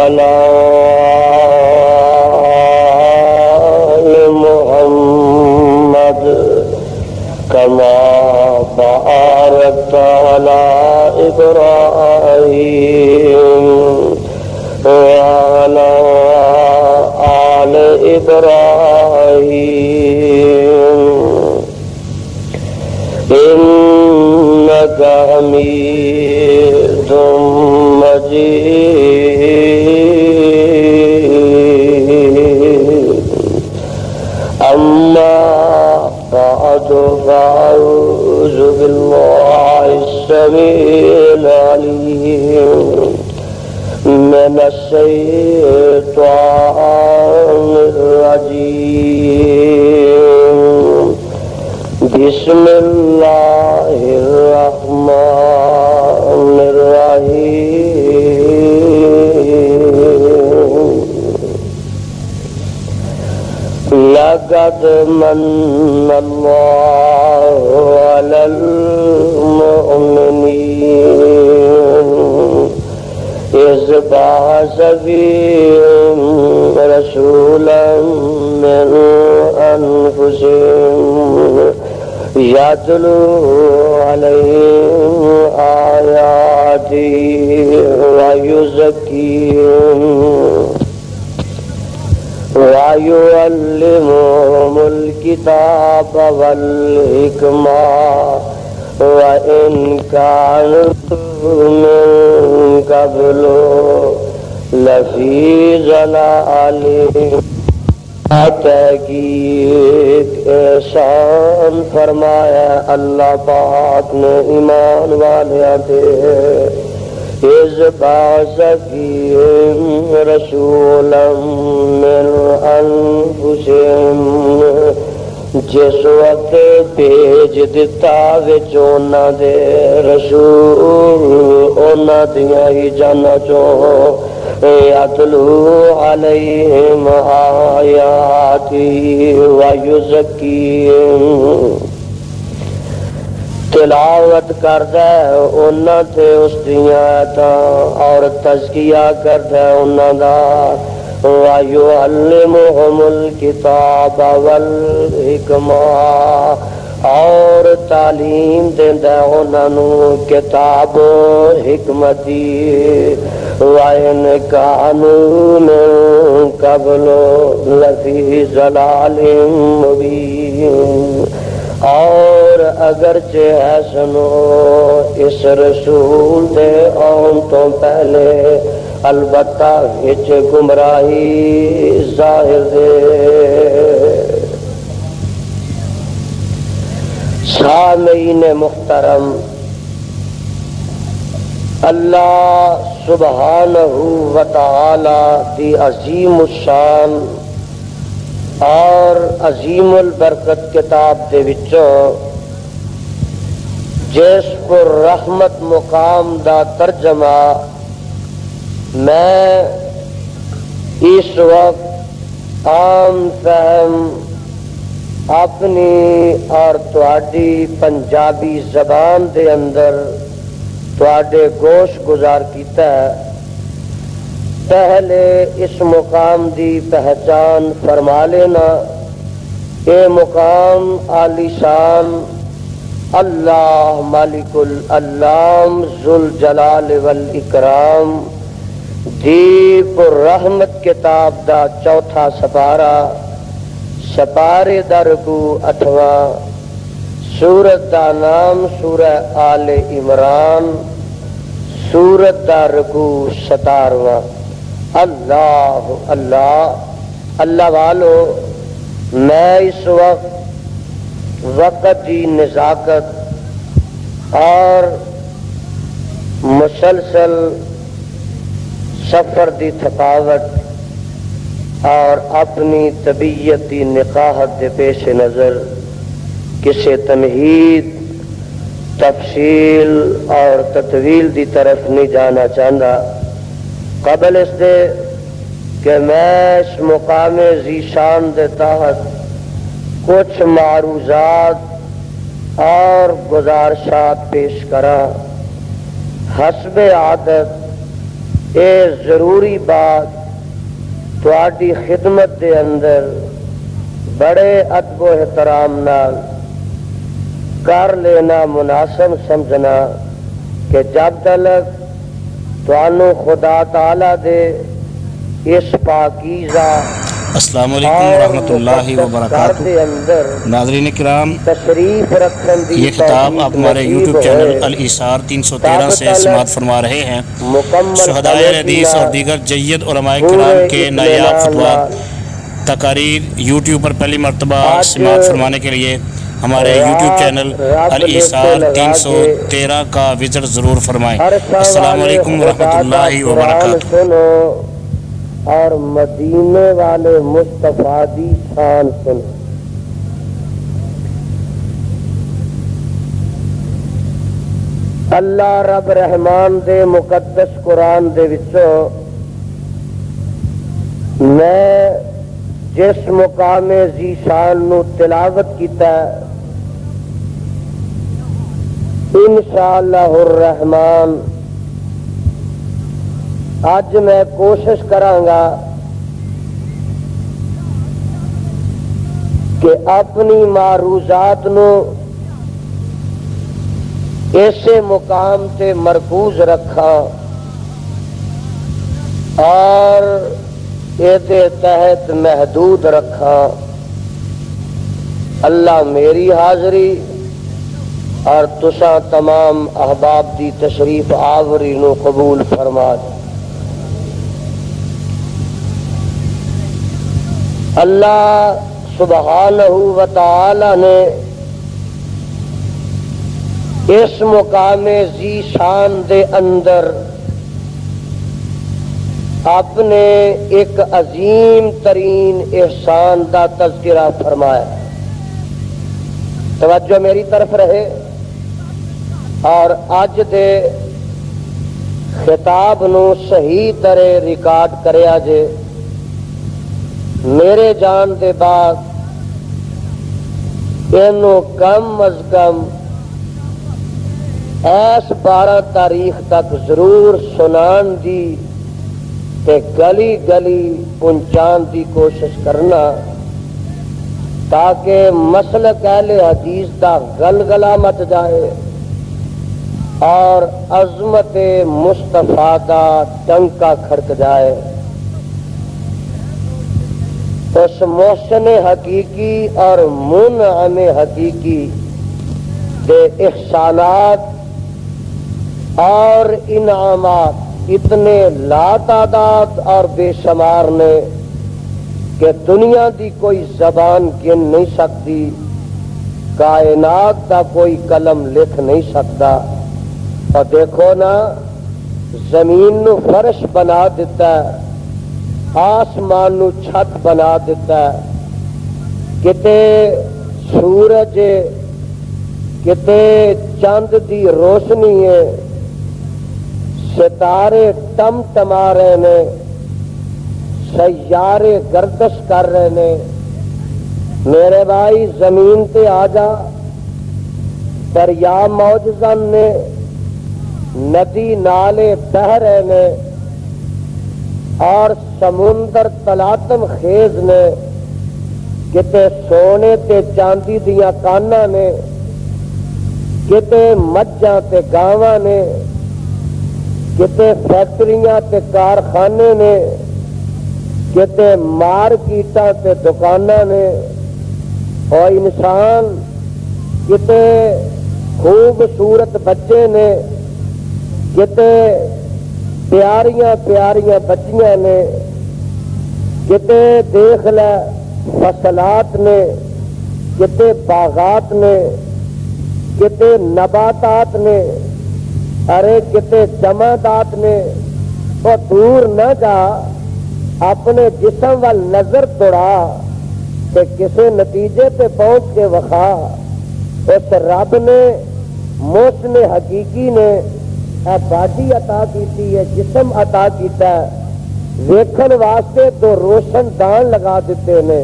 وعلى آل محمد كما باركت على إبراهيم وعلى آل إبراهيم إنك حميد مجيد. أما بعد فأعوذ بالله السميع العليم من الشيطان الرجيم. بسم الله الرحمن الرحيم. لقد من الله على المؤمنين إذ بعث فيهم رسولا من أنفسهم يتلو عليهم آياته ويزكيهم ويعلمهم الكتاب والحكمة وإن كانوا من قبل لفي ضلال. تحقیق احسان فرمایا اللہ پاک نے ایمان والے تھے. اذ بعث فیہم رسولا من انفسہم، جس وقت بھیج دتا وچ انہاں دے رسول انہاں دیاں ہی جاناں چوں. یتلو علیہم آیاتہ ویزکیہم، تلاوت کردا ہے انہاں تے اس دیاں آیاتاں اور تزکیہ کردا ہے انہاں دا. وَيُعَلِّمُهُمُ الْكِتَابَ وَالْحِکْمَةَ، اور تعلیم دیندا ہے انہاں نوں کتاب و حکمت دی. وَإِنْ كَانُوا مِن قَبْلُ لَفِي ضَلَالٍ مُبِينٍ، اور اگرچہ ہے سنو اس رسول دے آن تو پہلے البتہ وچ گمراہی ظاہر دے. سامعین محترم، اللہ سبحانہ و تعالی دی عظیم الشان اور عظیم البرکت کتاب دے وچوں جس پر رحمت مقام دا ترجمہ میں اس وقت عام فہم اپنی اور تواڈی پنجابی زبان دے اندر تواڈے گوش گزار کیتا ہے. پہلے اس مقام دی پہچان فرما لینا. اے مقام عالی شان اللہ مالک العلام ذوالجلال والاکرام دی پر رحمت کتاب دا چوتھا سپارہ، سپارے دا رکوع 8واں، سورت دا نام سورہ آل عمران، سورت دا رکوع 17واں. اللہ اللہ اللہ والو، میں اس وقت کی نزاکت اور مسلسل سفر دی تھکاوٹ اور اپنی طبیعت دی نقاہت دے پیش نظر کسی تمہید، تفصیل اور تطویل دی طرف نہیں جانا چاہتا. قبل اس دے کہ میں اس مقام ذیشان دے تحت کچھ معروضات اور گزارشات پیش کرا. حسب عادت اے ضروری بات تواڈی خدمت دے اندر بڑے ادب و احترام نال کر لینا مناسب سمجھنا کہ جب تک تانوں خدا تعالی دے اس پاکیزہ السلام علیکم ورحمۃ اللہ وبرکاتہ۔ ناظرین کرام، یہ خطاب آپ ہمارے یوٹیوب چینل الایثار 313 سے سماعت فرما رہے ہیں۔ شہدائے حدیث اور دیگر جید علماء کرام کے نایاب فتویٰ تقاریر یوٹیوب پر پہلی مرتبہ سماعت فرمانے کے لیے ہمارے یوٹیوب چینل الایثار 313 کا وزٹ ضرور فرمائیں۔ السلام علیکم ورحمۃ اللہ وبرکاتہ۔ اور مدینے والے مصطفیٰ دی شان سنو۔ اللہ رب رحمان دے مقدس قرآن دے وچوں میں جس مقام ذی شان نو تلاوت کیتا ہے، انشاءاللہ الرحمن اج میں کوشش کرانگا کہ اپنی معروضات نو ایسے مقام تے مرکوز رکھا اور ایدے تحت محدود رکھا۔ اللہ میری حاضری اور تساں تمام احباب دی تشریف آوری نو قبول فرما دے۔ اللہ سبحانہ و تعالی نے اس مقام ذی شان دے اندر اپنے ایک عظیم ترین احسان دا تذکرہ فرمایا۔ توجہ میری طرف رہے اور اج دے خطاب نو صحیح طرح ریکارڈ کریا جے۔ میرے جان دے بعد اینو کم از کم ایس 12 تاریخ تک ضرور سنان دی تے گلی گلی پہنچان دی کوشش کرنا، تاکہ مسلک اہل حدیث دا گلگلہ مچ جائے اور عظمت مصطفیٰ دا ڈنکا کھڑک جائے۔ اس محسن حقیقی اور منعم حقیقی دے احسانات اور انعامات اتنے لا تعداد اور بے شمار نے کہ دنیا دی کوئی زبان گن نہیں سکتی، کائنات دا کوئی قلم لکھ نہیں سکتا۔ اور دیکھو نا، زمین نو فرش بنا دیتا ہے، آسمان نو چھت بنا دیتا ہے، کتے سورج کتے چاند دی روشنی ہے، ستارے ٹم ٹما رہے نے، سیارے گردش کر رہے نے۔ میرے بھائی زمین تے آ جا، دریا موج زن نے، ندی نالے بہ رہے نے اور سمندر تلاطم خیز نے، کتے سونے تے چاندی دیاں کانا نے، کتے مجھاں تے گاواں نے، کتے فیکٹریاں تے کارخانے نے، کتے مارکیٹاں تے دکاناں نے، اور انسان کتے خوبصورت بچے نے، کتے پیاریاں پیاریاں بچیاں نے، کتے دیکھ لے فصلات نے، کتے باغات نے، کتے نباتات نے، ارے کتے جمادات نے۔ اور دور نہ جا، اپنے جسم وال نظر دوڑا تے کسے نتیجے تے پہنچ کے وخا۔ اس رب نے محسن حقیقی نے اے باڈی عطا کیتی ہے، جسم عطا کیتا ہے، ویکھن واسطے دو روشن دان لگا دیتے نے،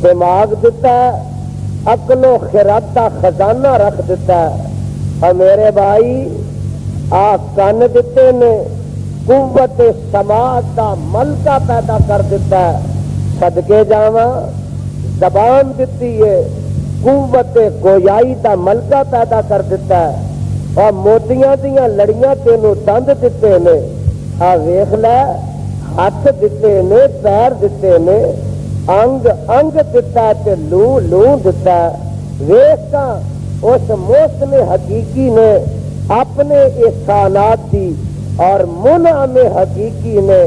دماغ دیتا ہے، عقل و خرد کا خزانہ رکھ دیتا ہے۔ اور میرے بھائی آ کن دیتے نے، قوت سماعت دا ملکہ پیدا کر دیتا ہے. صدقے جاواں زبان دیتی ہے، قوت گویائی دا ملکہ پیدا کر دیتا ہے، اور موتیاں دیاں لڑیاں تینوں دند دیتے نے. آ ویخ لے، ہاتھ دیتے نے، پیر دیتے نے، انگ انگ دیتا ہے تے لوں لوں دیتا ہے. ویخ کا اس محسن حقیقی نے اپنے احسانات دی اور منعم حقیقی نے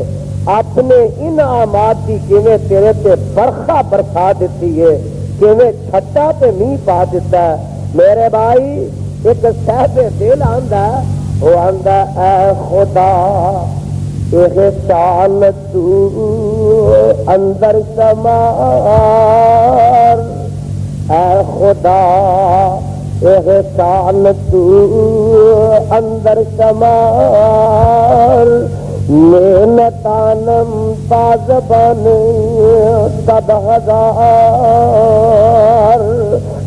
اپنے انعامات دی کیویں تیرے تے برخا برسا دیتی ہے، کیویں چھٹا تے نہیں پا دیتا ہے. میرے بھائی ایک صاحب دل آندا، وہ آندا اے خدا احسان تو اندر شمار، اے خدا احسان تو اندر شمار، نعمتانم تازبان صد ہزار.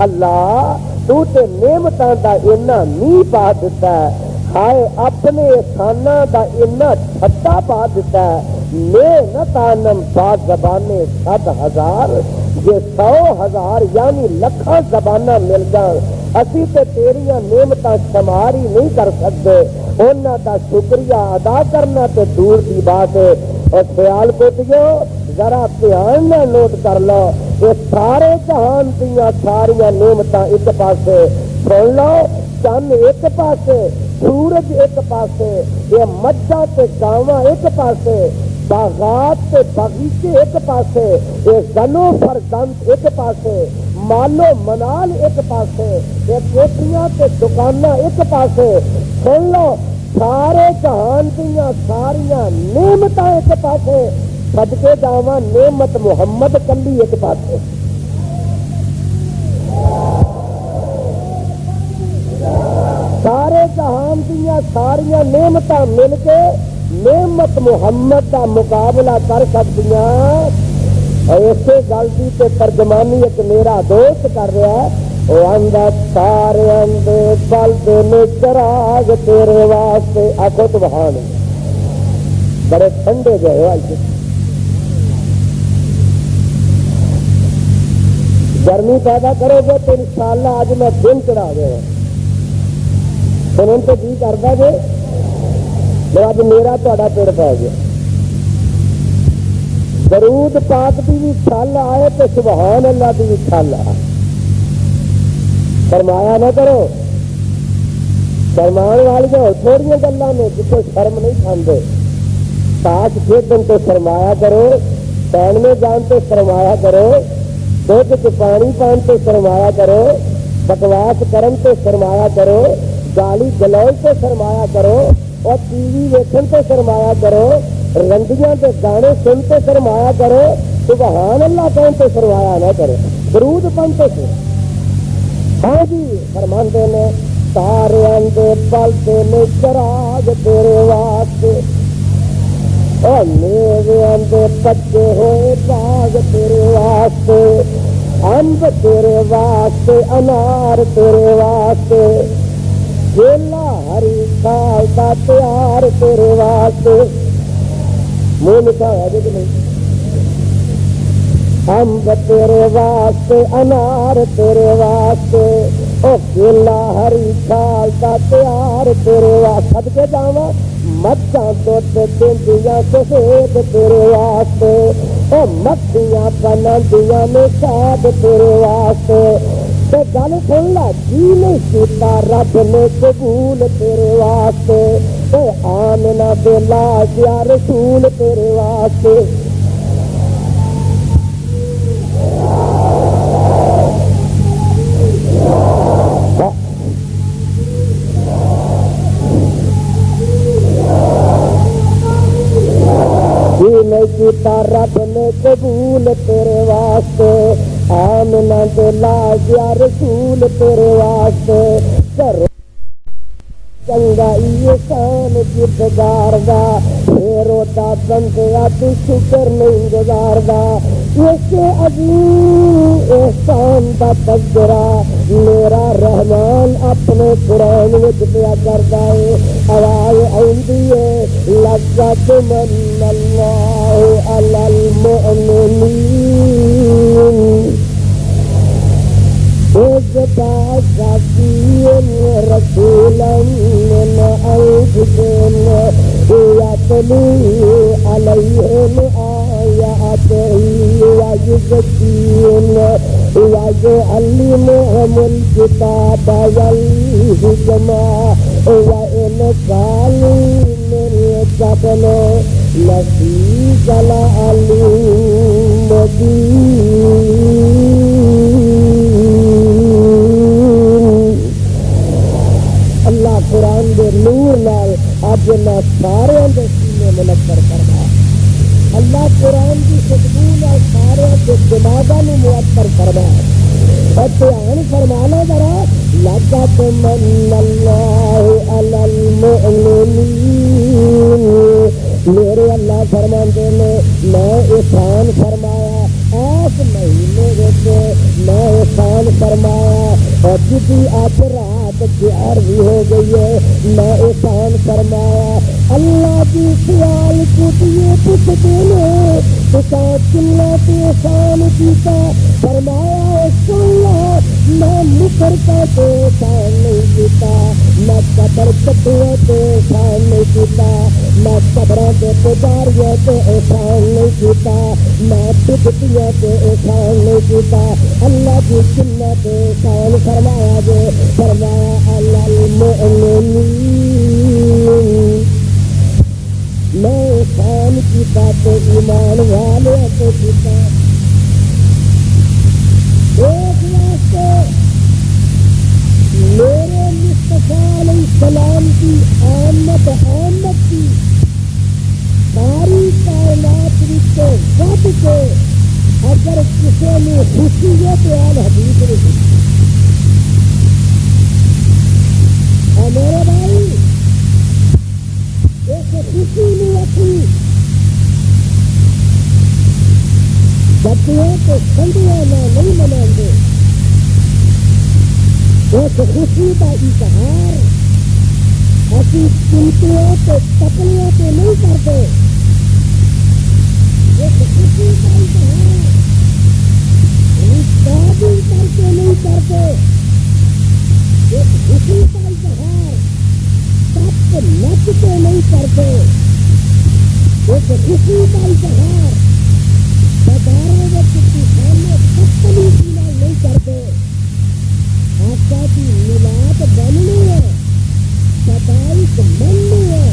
اللہ تو تے نعمتاں دا اینا نہیں پا دیتا ہے، ہائے اپنے احساناں دا اینا چھٹا پا دیتا ہے. نعمتانم تازبان صد ہزار، جے 100,000 یعنی لکھاں زباناں مل جان اسی تے تیریاں نعمتاں شمار ہی نہیں کر سکتے. انہاں دا شکریہ ادا کرنا تے دور دی بات ہے. اور خیال کو دیو ذرا دھیان نہ نوٹ کر لو، یہ سارے جہان دیاں ساریاں نعمتاں ایک پاسے، سن لو، چند ایک پاسے، سورج ایک پاسے، یہ مجھا تے گاواں ایک پاسے، باغات تے باغیچے ایک پاسے، یہ زنو فرزند ایک پاسے، مالو منال ایک پاسے، یہ کوٹیاں تے دکاناں ایک پاسے. سن لو، سارے جہان دیاں ساریاں نعمتاں ایک پاسے، صدقے جاواں نعمت محمد کلی ایک پاسے. سارے جہان دیاں ساریاں نعمتاں مل کے نعمت محمد کا مقابلہ کر سکتیاں. اور اسی گل کی تے ترجمانی ایک میرا دوست کر رہا ہے، وہ آندا سارے اندے بلدے نے چراغ تیرے واسطے. آخو سبحان اللہ، بڑے ٹھنڈے گئے ہو. گرمی پیدا کرو گے تو انشاءاللہ آج میں دن چڑھا گیا سنن تو جی کرتا جی، اج میرا تا پیڑ پی گیا. درود پاک کی بھی چھل آئے تو سبحان اللہ کی بھی چھل آئے. فرمایا نہ کرو، شرمان والی تھوڑی گلوں نے جتوں شرم نہیں کھانے. تاش کھیڈن تو سرمایا کرو، پہننے جان تو سرمایا کرو، دودھ چ پانی پان تو سرمایا کرو، بکواس کرن تو سرمایا کرو، گالی گلوچ تو سرمایا کرو، اور ٹی وی ویکھن تو سرمایا کرو، رنڈیاں کے گانے سن تو سرمایا کرو، سبحان اللہ کہن تو سرمایا نہ کرو، درود پن تو سر. ہاں جی فرماندے نے سارے اندے پلتے نے چراغ تیرے واسطے، اور میرے اندے پکے ہوئے باغ تیرے واسطے، امب تیرے واسطے، انار تیرے واسطے، کیلا ہری سال کا پیار تیرے واسطے. منہ لکھا ہے کہ نہیں؟ امب تیرے واسطے، انار تیرے واسطے، او کیلا ہری سال کا پیار تیرے واسطے. صدقے جاواں مچھاں دودھ دیندیاں سفید تیرے واسطے، او مکھیاں بناندیاں نے شاد تیرے واسطے. تے گل سن لا، جی نہیں کیتا رب نے قبول تیرے واسطے، اے آمنہ دے لاش یا رسول تیرے واسطے. نہیں کیتا رب نے قبول تیرے واسطے، آمنہ دے لاش یا رسول تیرے واسطے. کرو چنگا احسان کردگاردا، پھر دا بندیا تو شکر نہیں گزاردا. اس عظیم احسان دا تذکرہ میرا رحمان اپنے قرآن وچ پیا کردا ہے. آواز آندی ہے لقد من الله على المؤمنين إذ بعث فيهم رسولا من أنفسهم يتلو عليهم آياته ويزكيهم ويعلمهم الكتاب والحكمة وإن كانوا من قبل لفي ضلال مبين. اللہ قرآن دے نور نال اج میں سارے دے سینے منور فرما. اللہ قرآن کی خوشبو نال سارے دے دماغاں نوں معطر فرما. اور دھیان فرمانا ذرا لقد من اللہ علی المؤمنین. میرے اللہ فرماندے نے میں احسان فرمایا اس مہینے وچ میں احسان فرمایا اور جدی اج رات پیار بھی ہو گئی ہے میں احسان فرمایا. اللہ کی خیال کیے پوچھتے ہیں تو چلا تو احسان کیتا فرمایا سنو میں مکرتا تو احسان نہیں کیتا میں قبر کٹیا تو احسان نہیں کیتا میں قبروں کے پجاریوں تو احسان نہیں کیتا میں ڈبتیاں تو احسان نہیں کیتا. اللہ کی سنت تو احسان فرمایا جو فرمایا اللہ المؤمنین میں احسان کیتا تو ایمان والے تو کیتا. ایک واسطے میرے مصطفیٰ علیہ السلام کی آمد کی ساری کائنات سے ود کے اگر کسی نے خوشی ہے تو آل حدیث نہیں. اور میرے بھائی ایک خوشی نہیں اچھی بچیاں تو سنڈیاں نہ نہیں مناتے. ایک خوشی کا اظہار اسی چنتیاں تو تکلیاں تو نہیں کرتے. ایک خوشی کا اظہار شادی کر کے نہیں کرتے. ایک خوشی کا اظہار تپ نچ کے نہیں کرتے. ایک خوشی کا اظہار بازاروں میں طوفانوں بدتمیزی نہیں کرتے. آقا کی میلاد بننی ہے پیدائش مننی ہے.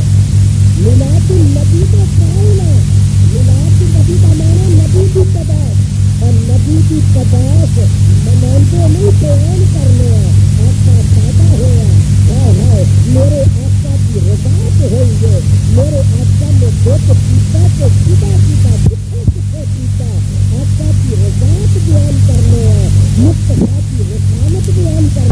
میلاد النبی کا قائل ہے. میلاد النبی کا معنی نبی کی پیدائش اور نبی کی پیدائش مناتے نہیں بیان کرنے ہیں. آقا پیدا ہوا ہے میرے آقا کی رضاعت ہوئی ہے. میرے آقا نے دودھ پیتا تو جدا پیتا کتنے کتنے پیتا. آقا کی رضاعت بیان کرنے ہیں. مصطفیٰ کی رسالت بیان کرنے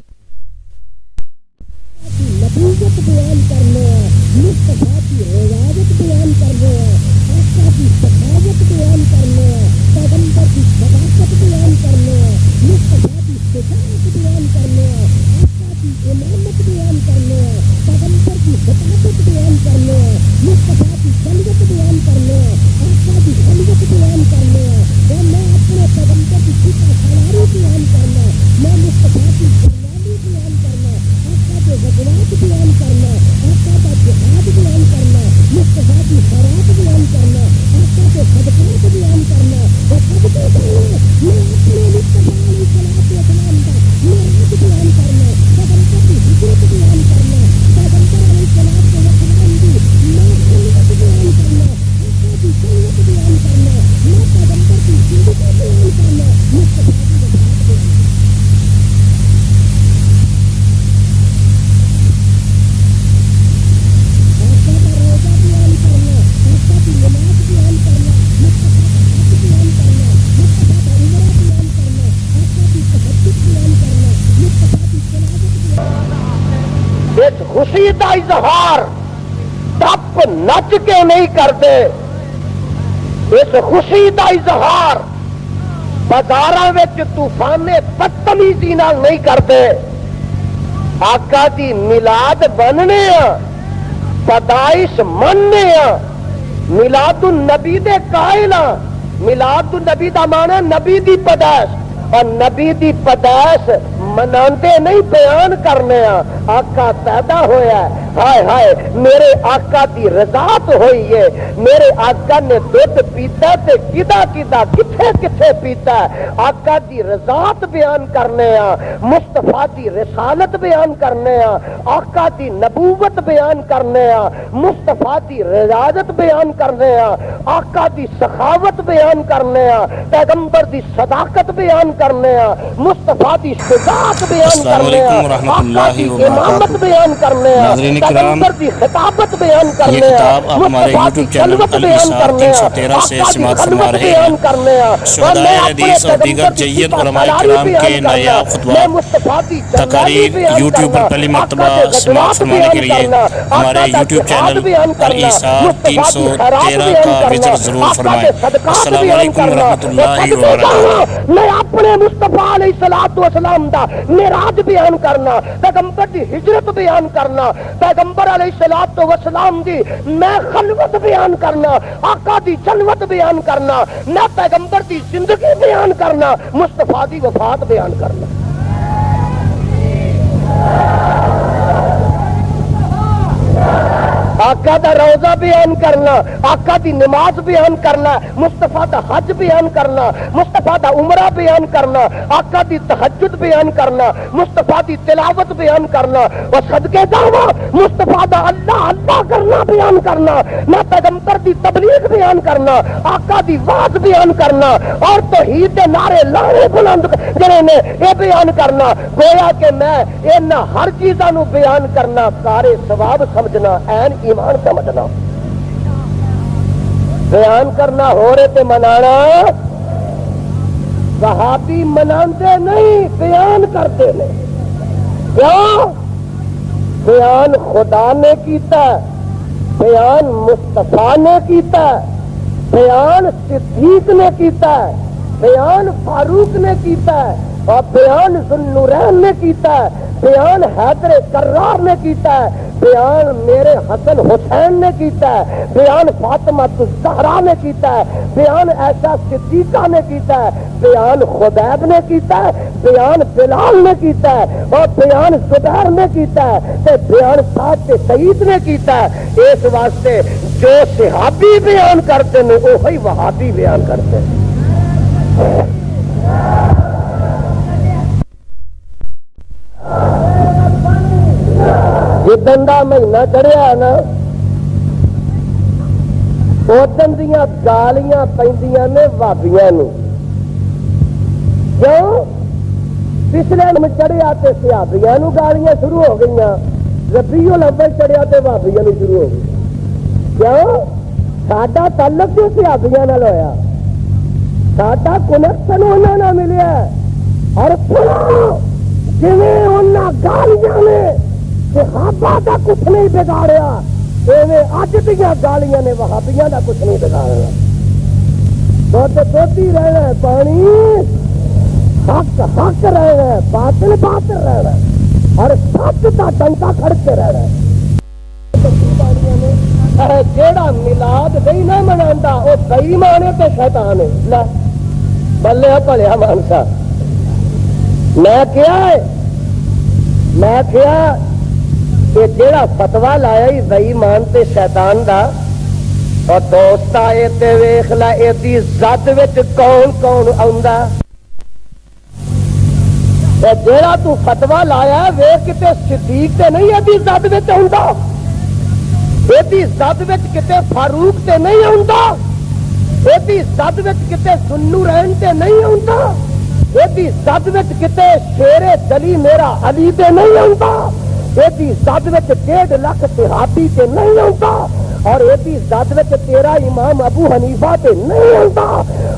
کی نبوت بیان کرنے ہیں. مصطفیٰ کی روایت بیان کرنے ہیں. آقا کی سخاوت بیان کرنے ہیں. پیغمبر کی صداقت بیان کرنے ہیں. مصطفیٰ کی شجاعت بیان کرنے ہیں. آقا کی امامت بیان کرنے ہیں. پیغمبر کی صداقت بیان کرنے ہیں. مصطفیٰ کی خلوت بیان کرنے ہیں. آقا کی خلوت بیان کرنے ہیں. اور میں اپنے پیغمبر کی سیتا سواری بیان کرنا. میں مصطفیٰ کی فرمانی بیان کرنا. آقا کے غزوات بیان کرنا. آقا کا جہاد بیان کرنا. مصطفیٰ کی خیرات بیان کرنا. آقا کے صدقات بیان کرنا. اور صدقے کرنا میں اپنے مصطفیٰ علیہ السلام کا معراج بیان کرنا. پیغمبر کی ہجرت بیان کرنا. پیغمبر علیہ السلام کے وسلام کی میں خلوت بیان کرنا. آقا کی خلوت بیان کرنا. میں پیغمبر کی زندگی بیان کرنا. مصطفیٰ کی وفات بیان کرنا. آقا کا روزہ بیان کرنا. آقا کی نماز بیان کرنا. مصطفیٰ کا حج بیان کرنا. مصطفیٰ کا عمرہ بیان کرنا. آقا کی تہجد بیان کرنا. مصطفیٰ کی تلاوت بیان کرنا. اس خوشی کا اظہار ٹپ نچ کے نہیں کرتے. اس خوشی کا اظہار بازاراں وچ طوفانے بدتمیزی نال نہیں کرتے. آقا دی میلاد بننے پیدائش مننے ہاں، میلاد النبی دے قائل ہاں۔ میلاد النبی دا معنی نبی دی پیدائش، اور نبی دی پیدائش مناندے نہیں، بیان کرنے ہاں۔ آقا پیدا ہویا ہے، ہائے ہائے میرے آقا دی رضاعت ہوئی ہے، میرے آقا نے دودھ پیتا تے کدا کدا کتھے کتھے پیتا ہے، آقا دی رضاعت بیان کرنے ہاں، مصطفیٰ دی رسالت بیان کرنے ہاں، آقا دی نبوت بیان کرنے ہاں، مصطفیٰ دی رضاعت بیان کرنے ہاں، آقا دی سخاوت بیان کرنے ہاں، پیغمبر دی صداقت بیان کرنے ہاں، مصطفیٰ دی شجاعت بیان السلام کرنے علیکم ہاں، ورحمۃ آقا اللہ دی وبرکاتہ۔ امامت بیان کرنے ہاں، ناظرین کرام، پیغمبر دی خطابت بیان کرنے یہ ہاں، کتاب آپ ہمارے مصطفیٰ دی یوٹیوب چینل خلوت بیان الاسار کرنے ہاں، 313 سے آقا دی سماعت فرما خلوت رہے بیان ہیں۔ کرنے ہاں، اور شہدائے میں اپنے حدیث اور دیگر پیغمبر دی جید صفت علماء سالاری کرام کے بیان کرنا، نایاب میں خطبات مصطفیٰ دی جلالی تقاریر بیان یوٹیوب پر کرنا، پہلی آقا مرتبہ دے سماعت غزوات فرمانے کے بیان لیے کرنا، ہمارے آقا دا یوٹیوب جہاد چینل بیان کرنا، الاسار مصطفیٰ دی خیرات 313 بیان کا کرنا، وزٹ ضرور آقا فرمائیں۔ دے صدقات السلام بیان علیکم کرنا، ورحمۃ اللہ صدقے وبرکاتہ۔ جاواں میں اپنے مصطفیٰ علیہ الصلوۃ والسلام دا معراج بیان کرنا، پیغمبر دی ہجرت بیان کرنا، پیغمبر علیہ الصلوۃ والسلام دی میں خلوت بیان کرنا، آقا دی جلوت بیان کرنا، میں پیغمبر دی زندگی بیان کرنا، مصطفیٰ دی وفات بیان کرنا۔ آقا دا روزہ بیان کرنا، آقا دی نماز بیان کرنا، مصطفیٰ دا حج بیان کرنا، مصطفیٰ دا عمرہ بیان کرنا، آقا دی تہجد بیان کرنا، مصطفیٰ دی تلاوت بیان کرنا، اور صدقے جاواں مصطفیٰ دا اللہ اللہ کرنا بیان کرنا، میں پیغمبر دی تبلیغ بیان کرنا، آقا دی واز بیان کرنا، اور توحید دے نعرے لانے بلند جڑے نے یہ بیان کرنا، گویا کہ میں انہاں ہر چیزاں نو بیان کرنا سارے ثواب سمجھنا، این ایمان سمجھنا، بیان کرنا ہو رہے تے منانا، صحابی مناندے نہیں بیان کرتے نہیں، کیوں؟ بیان خدا نے کیتا ہے، بیان مصطفیٰ نے کیتا ہے، بیان صدیق نے کیتا ہے، بیان فاروق نے کیتا ہے، اور بیان ذوالنورین نے کیتا ہے، بیان حیدر کرار نے کیتا ہے، بیان میرے حسن حسین نے کیتا ہے، بیان فاطمہ الزہرا نے کیتا ہے، بیان عائشہ صدیقہ نے کیتا ہے، بیان خدیب نے کیتا ہے، بیان بلال نے کیتا ہے، اور بیان زبیر نے کیتا ہے، تے بیان سعد تے سعید نے کیتا ہے۔ اس واسطے جو صحابی بیان کرتے ہیں وہی وہابی بیان کرتے ہیں۔ جدن دا مہینہ چڑھیا نا ادن دیا گالیاں پیندیاں نے وابیاں نو، کیوں؟ پچھلے میں چڑھیا تے صحابیاں نو گالیاں شروع ہو گئی، ربیع الاول چڑھیا تے وابیاں نو شروع ہو گئی، کیوں؟ ساڈا تعلق جو صحابیاں نال ہویا، ساڈا کنیکشن انہاں نال ملیا، اور جویں انہاں گالیاں نے صحابہ دا کچھ نہیں بگاڑیا، ایویں اج دیاں گالیاں نے وہابیاں دا کچھ نہیں بگاڑیا۔ دودھ دودھی رہنا ہے، پانی حق حق رہنا ہے، باطل باطل رہنا ہے، اور سچ کا ڈنکا کھڑکتے رہنا ہے۔ جیڑا میلاد نہیں نہ مناتا وہ بئی مانے تے شیطان ہے۔ لے بلے پڑیا مانسا، میں کیا کہ جیڑا فتوا لایا ہی بئی مان تے شیطان دا، اور دوست آئے تے ویخ لا ایدی ذات وچ کون کون آندا، جیڑا تو فتوا لایا ویخ کتے صدیق تے نہیں ایدی ذات وچ آندا، ایدی ذات وچ کتے فاروق تے نہیں آندا، ایدی ذات وچ کتے ذوالنورین تے نہیں آندا، ایدی ذات وچ کتے شیر دلی میرا علی تے نہیں آندا، ایدی ذات وچ 1.5 لاکھ صحابی تے نہیں آندا، اور ایدی ذات وچ تیرا امام ابو حنیفہ تے نہیں آندا،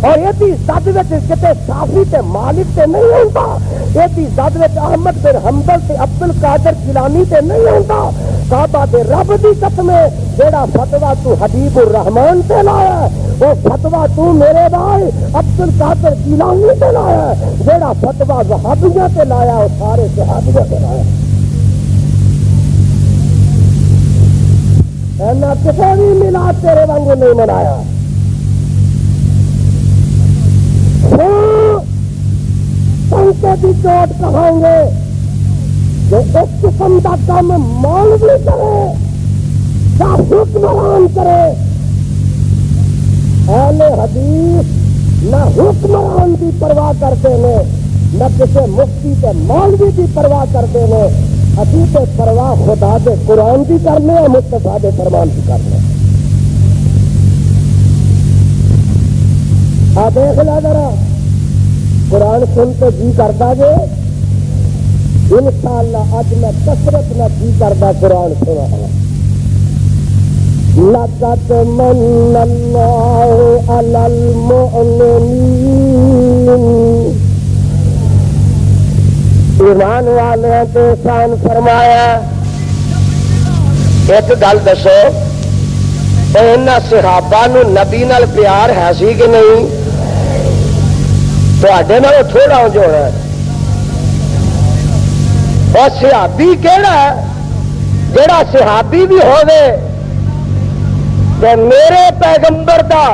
اور ایدی ذات وچ کتے شافعی تے مالک تے نہیں آندا، ایدی ذات وچ احمد بن حنبل تے عبد القادر جیلانی تے نہیں آندا۔ کعبہ دے رب دی قسم ہے، جیڑا فتوا تو حبیب الرحمان تے لایا ہے، وہ فتوا تو میرے بھائی عبد القادر جیلانی تے لایا ہے، جیڑا فتوا وہابیاں تے لایا وہ سارے صحابیاں تے لایا۔ اینا کسی بھی میلاد تیرے وانگو نہیں منایا. پنکے کی چوٹ کہیں گے کہ اس قسم کا کام مولوی کرے یا حکمران کرے. اہل حدیث نہ حکمران کی پرواہ کرتے ہیں نہ کسی مفتی کے مولوی کی پرواہ کرتے ہیں. ابھی تو پرواہ خدا دے قرآن کی کرنے اور مصطفیٰ دے فرمان کی کرنے. آ دیکھ لا ذرا قرآن سن کے جی کرتا گے انشاءاللہ اج میں کثرت نہ جی کرتا قرآن سنا. لقد من اللہ علی المؤمنین ایمان والے تو احسان فرمایا. ایک گل دسو انہاں صحابہ نو نبی نال پیار ہے سی کہ نہیں؟ تواڈے نال تھوڑا جو ہے. اور صحابی کیڑا ہے؟ جڑا صحابی بھی ہوے تے میرے پیغمبر دا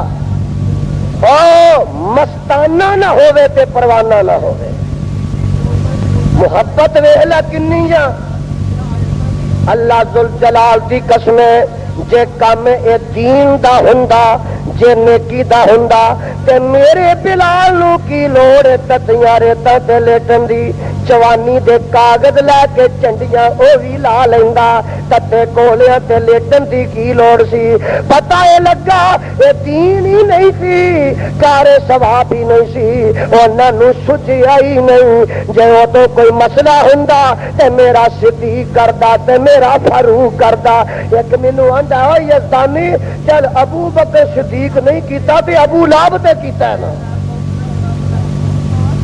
او مستانہ نہ ہوے تے پروانہ نہ ہوے. محبت ویلا کنی جا اللہ ذوالجلال دی قسم جے کام اے دین دا ہوندا جے نیکی دا ہوندا تے میرے بلال نو کی لوڑ تتیاں ریتاں تے لیٹن دی. جوانی دے کاغذ لے کے چنڈیاں او بھی لا لیندا تتے کولیاں تے لیٹن دی کی لوڑ سی. پتہ اے لگا اے دین ہی نہیں سی کار ثواب ہی نہیں سی. انہاں نو سوچیا ہی نہیں جے او تو کوئی مسئلہ ہوندا تے میرا صدیق کردا تے میرا فاروق کردا. ایک مینوں آندا او یزدانی چل ابو بکر صدیق نہیں کیتا تے ابو لہب تے کیتا ہے نا.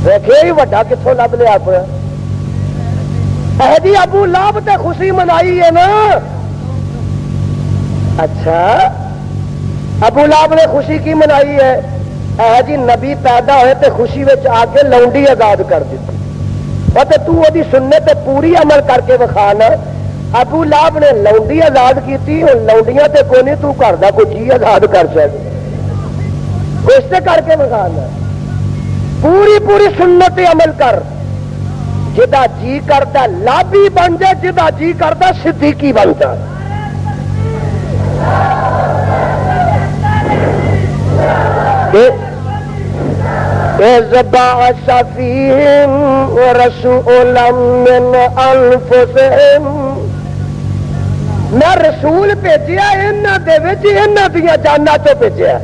دیکھے ہی وڈا کتوں لب لیا پڑا. جی ابو لہب تے خوشی منائی ہے نا. اچھا ابو لہب نے خوشی کی منائی ہے؟ جی نبی پیدا ہوئے تے خوشی وچ آ کے لونڈی آزاد کر دیتی. تو وہ سنت تے پوری عمل کر کے وکھانا. ابو لہب نے لونڈی آزاد کی. لونڈیاں تے کوئی نہیں تو گھر دا کوئی چیز آزاد کر سکے. کچھ تے کر کے وکھانا. پوری پوری سنت عمل کر. جدا جی کرتا لابی بن جائے جدا جی کرتا صدیقی بن جائے. بعث فیہم رسولا من انفسہم. میں رسول بھیجیا انہاں دے وچ انہاں دیاں جاناں تو بھیجیا.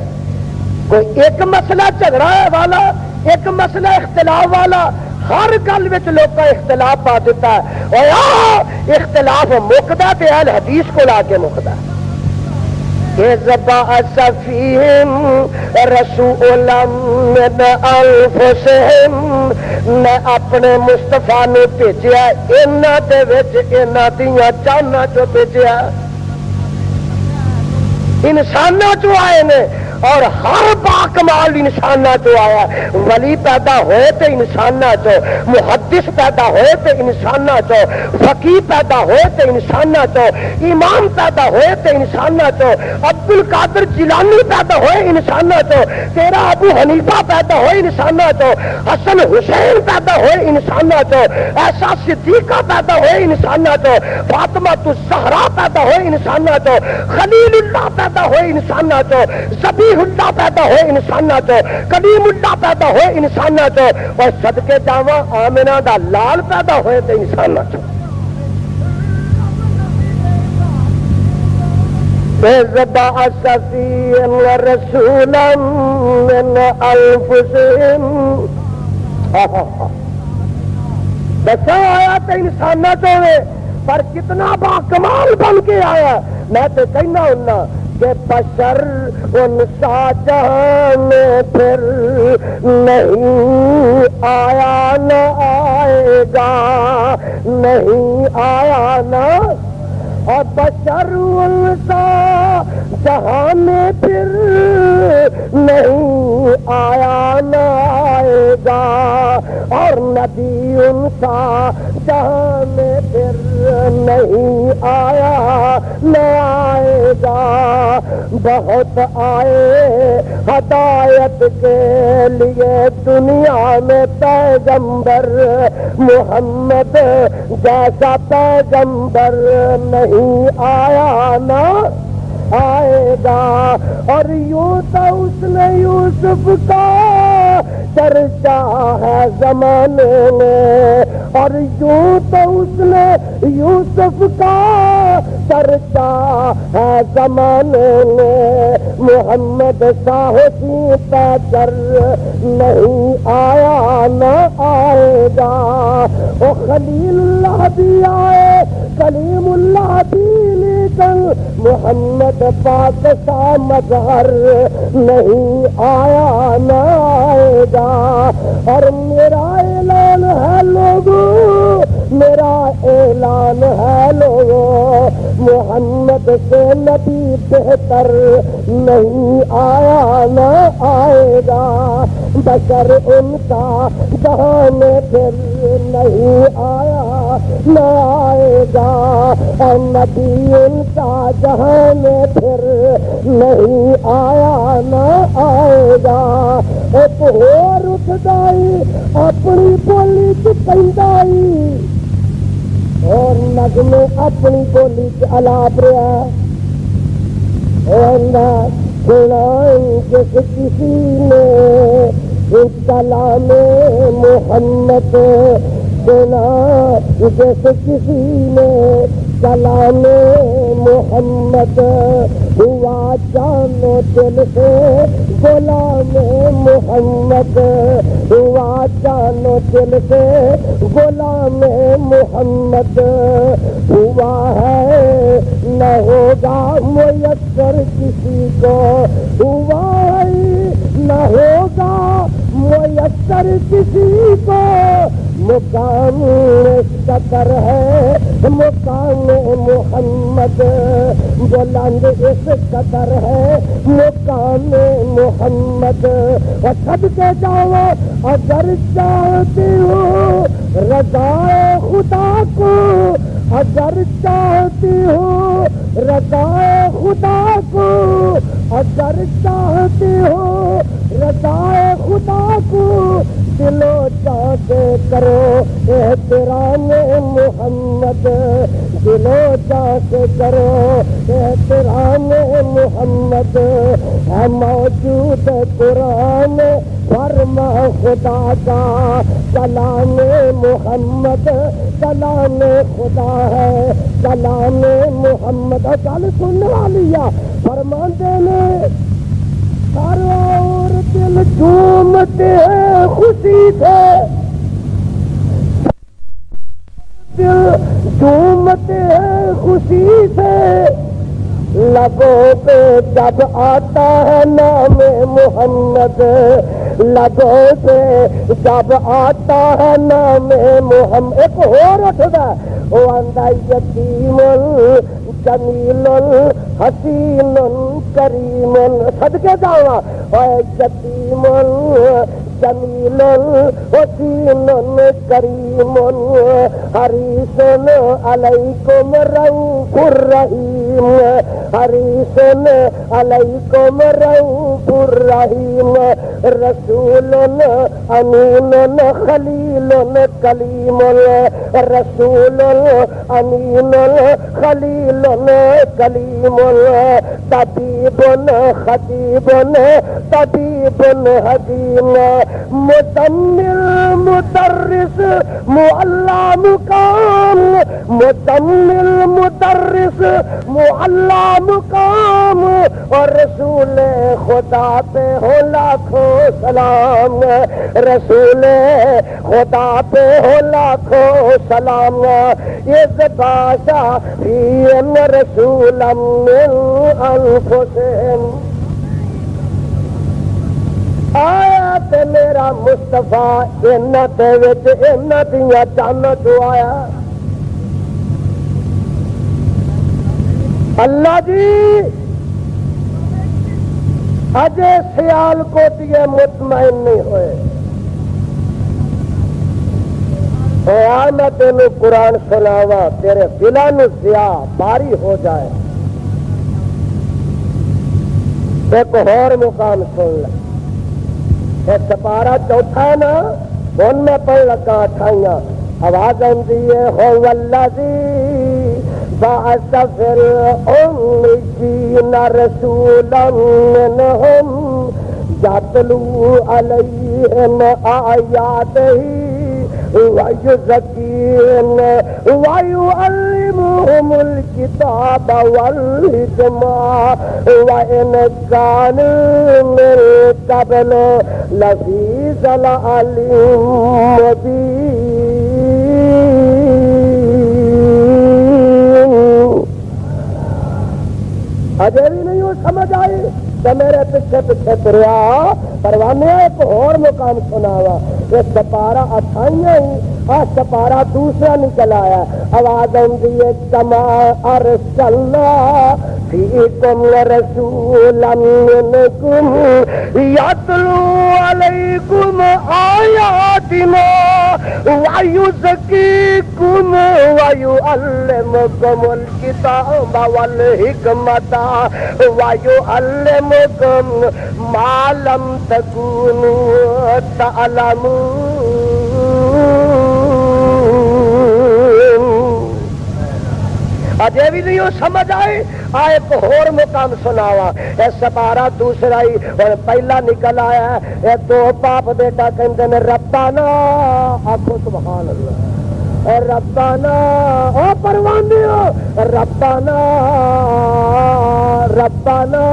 کوئی ایک مسئلہ جھگڑا والا ایک مسئلہ اختلاف والا ہر گل وچ لوکاں اختلاف پا دیتا ہے. اور اختلاف مکدا تے اہل حدیث کو لا کے مکدا. بعث فیہم رسولا من انفسہم. میں اپنے مصطفیٰ نے بھیجیا انہاں دے وچ انہاں دیاں جاناں چوں بھیجیا. انساناں چوں آئے نے اور ہر باکمال انساناں چوں آیا. ولی پیدا ہوئے تے انساناں چوں, محدث پیدا ہوئے تے انساناں چوں, فقیہ پیدا ہوئے تے انساناں چوں, امام پیدا ہوئے تے انساناں چوں, عبد القادر جیلانی پیدا ہوئے انساناں چوں, تیرا ابو حنیفہ پیدا ہوئے انساناں چوں, حسن حسین پیدا ہوئے انساناں چوں, ایسا صدیقہ پیدا ہوئے انساناں چوں, فاطمہ الزہرا پیدا ہوئے انساناں چوں, خلیل اللہ پیدا ہوئے انساناں چوں, ذبیح اللہ پیدا ہوئے انساناں چوں, کلیم اللہ پیدا ہوئے انساناں چوں, اور صدقے جاواں آمنہ دا لال پیدا ہوئے تے انساناں چوں. بعث فیہم رسولا من انفسہم. بچہ آیا تو انساناں چوں پر کتنا با کمال بن کے آیا. میں تو کہنا ہونا کہ بشر انسا جہاں میں پھر نہیں آیا نہ آئے گا, نہیں آیا نہ. اور بشر انسا جہاں میں پھر نہیں آیا نہ آئے گا, اور نبی انسا جہاں میں پھر نہیں آیا نہ آئے گا، بہت آئے ہدایت کے لیے دنیا میں پیغمبر، محمد جیسا پیغمبر نہیں آیا نہ آئے گا۔ اور یوں تو اس نے یوسف کا چرچا ہے زمانے میں، اور یوں تو اس نے یوسف کا چرچا ہے زمانے میں، محمد ساہسی پیکر نہیں آیا نہ آئے گا۔ وہ خلیل اللہ بھی آئے، کلیم اللہ بھی، لیکن محمد پاک سا مظہر نہیں آیا نہ آئے گا۔ اور میرا اعلان ہے لوگوں، میرا اعلان ہے لوگوں، محمد سے نبی بہتر نہیں آیا نہ آئے گا۔ بشر ان کا جہاں میں پھر نہیں آیا نہ آئے گا، اور نبی ان کا جہاں میں پھر نہیں آیا نہ آئے گا۔ ایک اور اٹھدائی اپنی بولی چ پہندائی، اور نغمے اپنی بولی چ الاپ رہا، اور نہ سنائیں جس کسی نے کلام محمد سنا، جس کسی نے کلام محمد، ہوا جانو دل سے غلام محمد، ہوا جانو دل سے غلام محمد، ہوا ہے نہ ہوگا میسر کسی کو، ہوا ہے نہ ہوگا میسر کسی کو، مقام سکر ہے مقام محمد، بلند اس قدر ہے مقام محمد۔ اور سب کے جاؤ اگر چاہتے ہو رضا خدا کو، اگر چاہتے ہو رضا خدا کو، اگر چاہتے ہو رضا خدا کو، دلو جا کے کرو احترام محمد، دلو جا کے کرو احترام محمد، ہے موجود قرآن فرما خدا کا، کلام محمد کلام خدا ہے، کلام محمد۔ گل سننے والی فرماندے نے اور دل جھومتے ہیں خوشی سے، دل جھومتے ہیں خوشی سے، لبوں پہ جب آتا ہے نام محمد، لبوں پہ جب آتا ہے نام محمد۔ ایک اور اٹھدا وہ آندا یتیم جمیل حسین کریم، صدقے جاواں اے یتیم جمیل حسین کریم، حریص علیکم رؤوف الرحیم، حریص علیکم رؤوف الرحیم، رسول امین خلیل کلیم، رسول امین خلیل کلیم، طبیب خطیب طبیب حکیم، مزمل مدرس معلی مقام، مزمل مدرس معلی مقام، اور رسول خدا پہ ہو لاکھوں سلام، رسول خدا پہ ہو لاکھوں سلام، یہ بادشاہ فیم رسول من انفسہم۔ آیا تے میرا مصطفیٰ انہاں دے وچ انہاں دیاں جاناں جو آیا۔ اللہ جی اجے سیال کوٹیے مطمئن نہیں ہوئے، میں تینوں قرآن سناوا تیرے دلان ضیاء باری ہو جائے. ایک اور مقام سن لے. یہ سپارہ چوتھا ہے نا، ان میں پڑھ لگا 28 آواز آتی ہے هو الذی بعث فی الأمیین رسولا منہم یتلو علیہم آیاتہ وَيُزَكِّيهِمْ وَيُعَلِّمُهُمُ الْكِتَابَ وَالْحِكْمَةَ وَإِنْ كَانُوا مِنْ قَبْلُ لَفِي ضَلَالٍ مُبِينٍ. اجے بھی نہیں وہ سمجھ آئی تو میرے پیچھے پیچھے تریا. پروانے ایک اور مقام سناوا. یہ سپارہ 28 ہی سپارہ دوسرا نکل آیا. آواز آتی ہے کما ارسلنا فیکم رسولا منکم یتلو علیکم آیاتنا ویزکیکم ویعلمکم الکتاب والحکمت ویعلمکم ما لم تکونوا تعلمون. اجے بھی نہیں سمجھ آئے. ایک اور مقام سناوا. اے سپارہ دوسرا ہی اور پہلا نکل آیا ہے. اے دو باپ بیٹا کہندے نے ربانا. آخو سبحان اللہ. اے ربانا او پروانے ہو ربانا ربانا.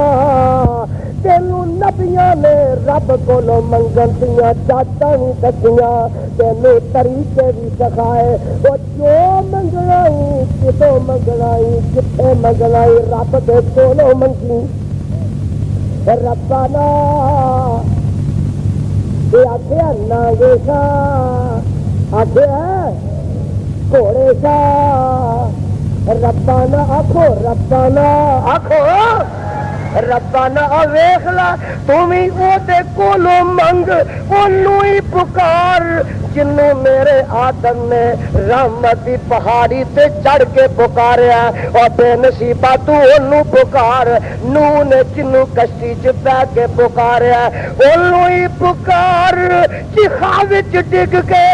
تینوں نبیاں نے رب کولو منگن دیاں چاٹاں بھی دسیاں، تینوں طریقے بھی سکھائے. وہ جو منگنا کتوں منگنا کتنے منگنا رب دے کولو منگی. ربانا یہ آخیا نانگے سا آخیا گھوڑے سا. ربانا آخو ربانا آخو ربانا. ویخ لا تم ہی وہ کولو منگ انہوں ہی پکار جنوں میرے آدم نے رحمت دی پہاڑی تے چڑھ کے پکاریا. اور بے نصیبہ تو انہوں پکار. نوح نے جنوں کشتی چ بہ کے پکاریا انہوں ہی پکار. چیخا وچ ڈگ کے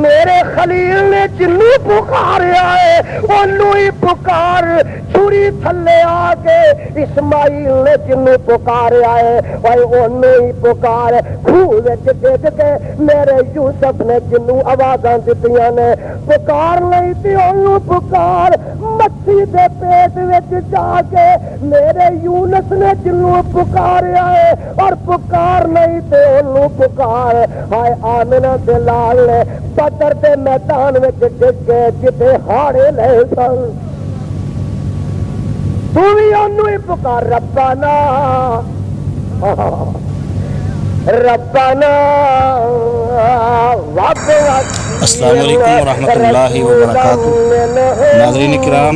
میرے خلیل نے جنوں پکاریا ہے انہوں ہی پکار. چھری تھلے آ کے اسماعیل نے جنوں پکاریا ہے انہوں ہی پکار. خوہ وچ ڈگ کے میرے یوسف نے جنوں آوازاں دتیاں نے پکار نہیں تھی انہوں پکار. مچھی دے پیٹ وچ جا کے میرے یونس نے جنوں پکاریا ہے اور پکار نہیں تے انہوں پکار. ہائے آمنہ دے لال نے بدر دے میدان وچ ڈگ کے جتے ہاڑے لے سن تو بھی انہوں ہی پکار. ربانا ربنا. السلام علیکم ورحمۃ اللہ وبرکاتہ. ناظرین کرام،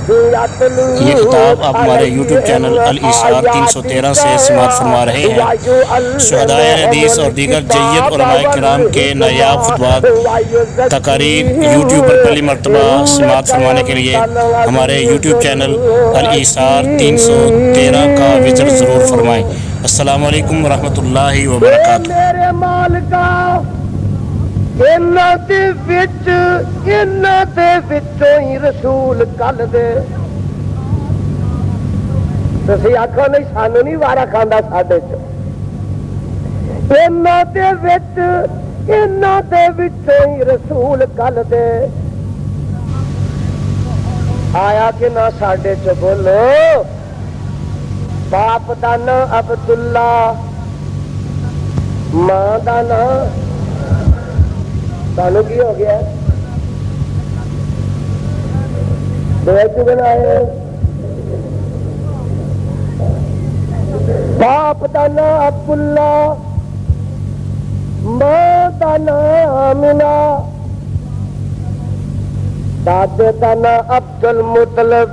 یہ خطاب آپ ہمارے یوٹیوب چینل الایثار 313 سے سماعت فرما رہے ہیں. شہدائے حدیث اور دیگر جید علماء کرام کے نایاب خطبات تقاریر یوٹیوب پر پہلی مرتبہ سماعت فرمانے کے لیے ہمارے یوٹیوب چینل الایثار 313 کا وزٹ ضرور فرمائیں. السلام علیکم ورحمۃ اللہ وبرکاتہ. میرے مالکا انہاں دے وچوں ہی رسول کل دے. تسی آکھو نہیں سانو نہیں وارا کھاندا ساڈے چ. انہاں دے وچوں ہی رسول کل دے آیا کہ نہ ساڈے چ. بولو. باپ دا نام عبداللہ، ماں دا نام سانو کی ہو گیا بنائے. باپ دا نام عبداللہ، ماں دا نام آمنہ، دادے دا نام عبد المطلب،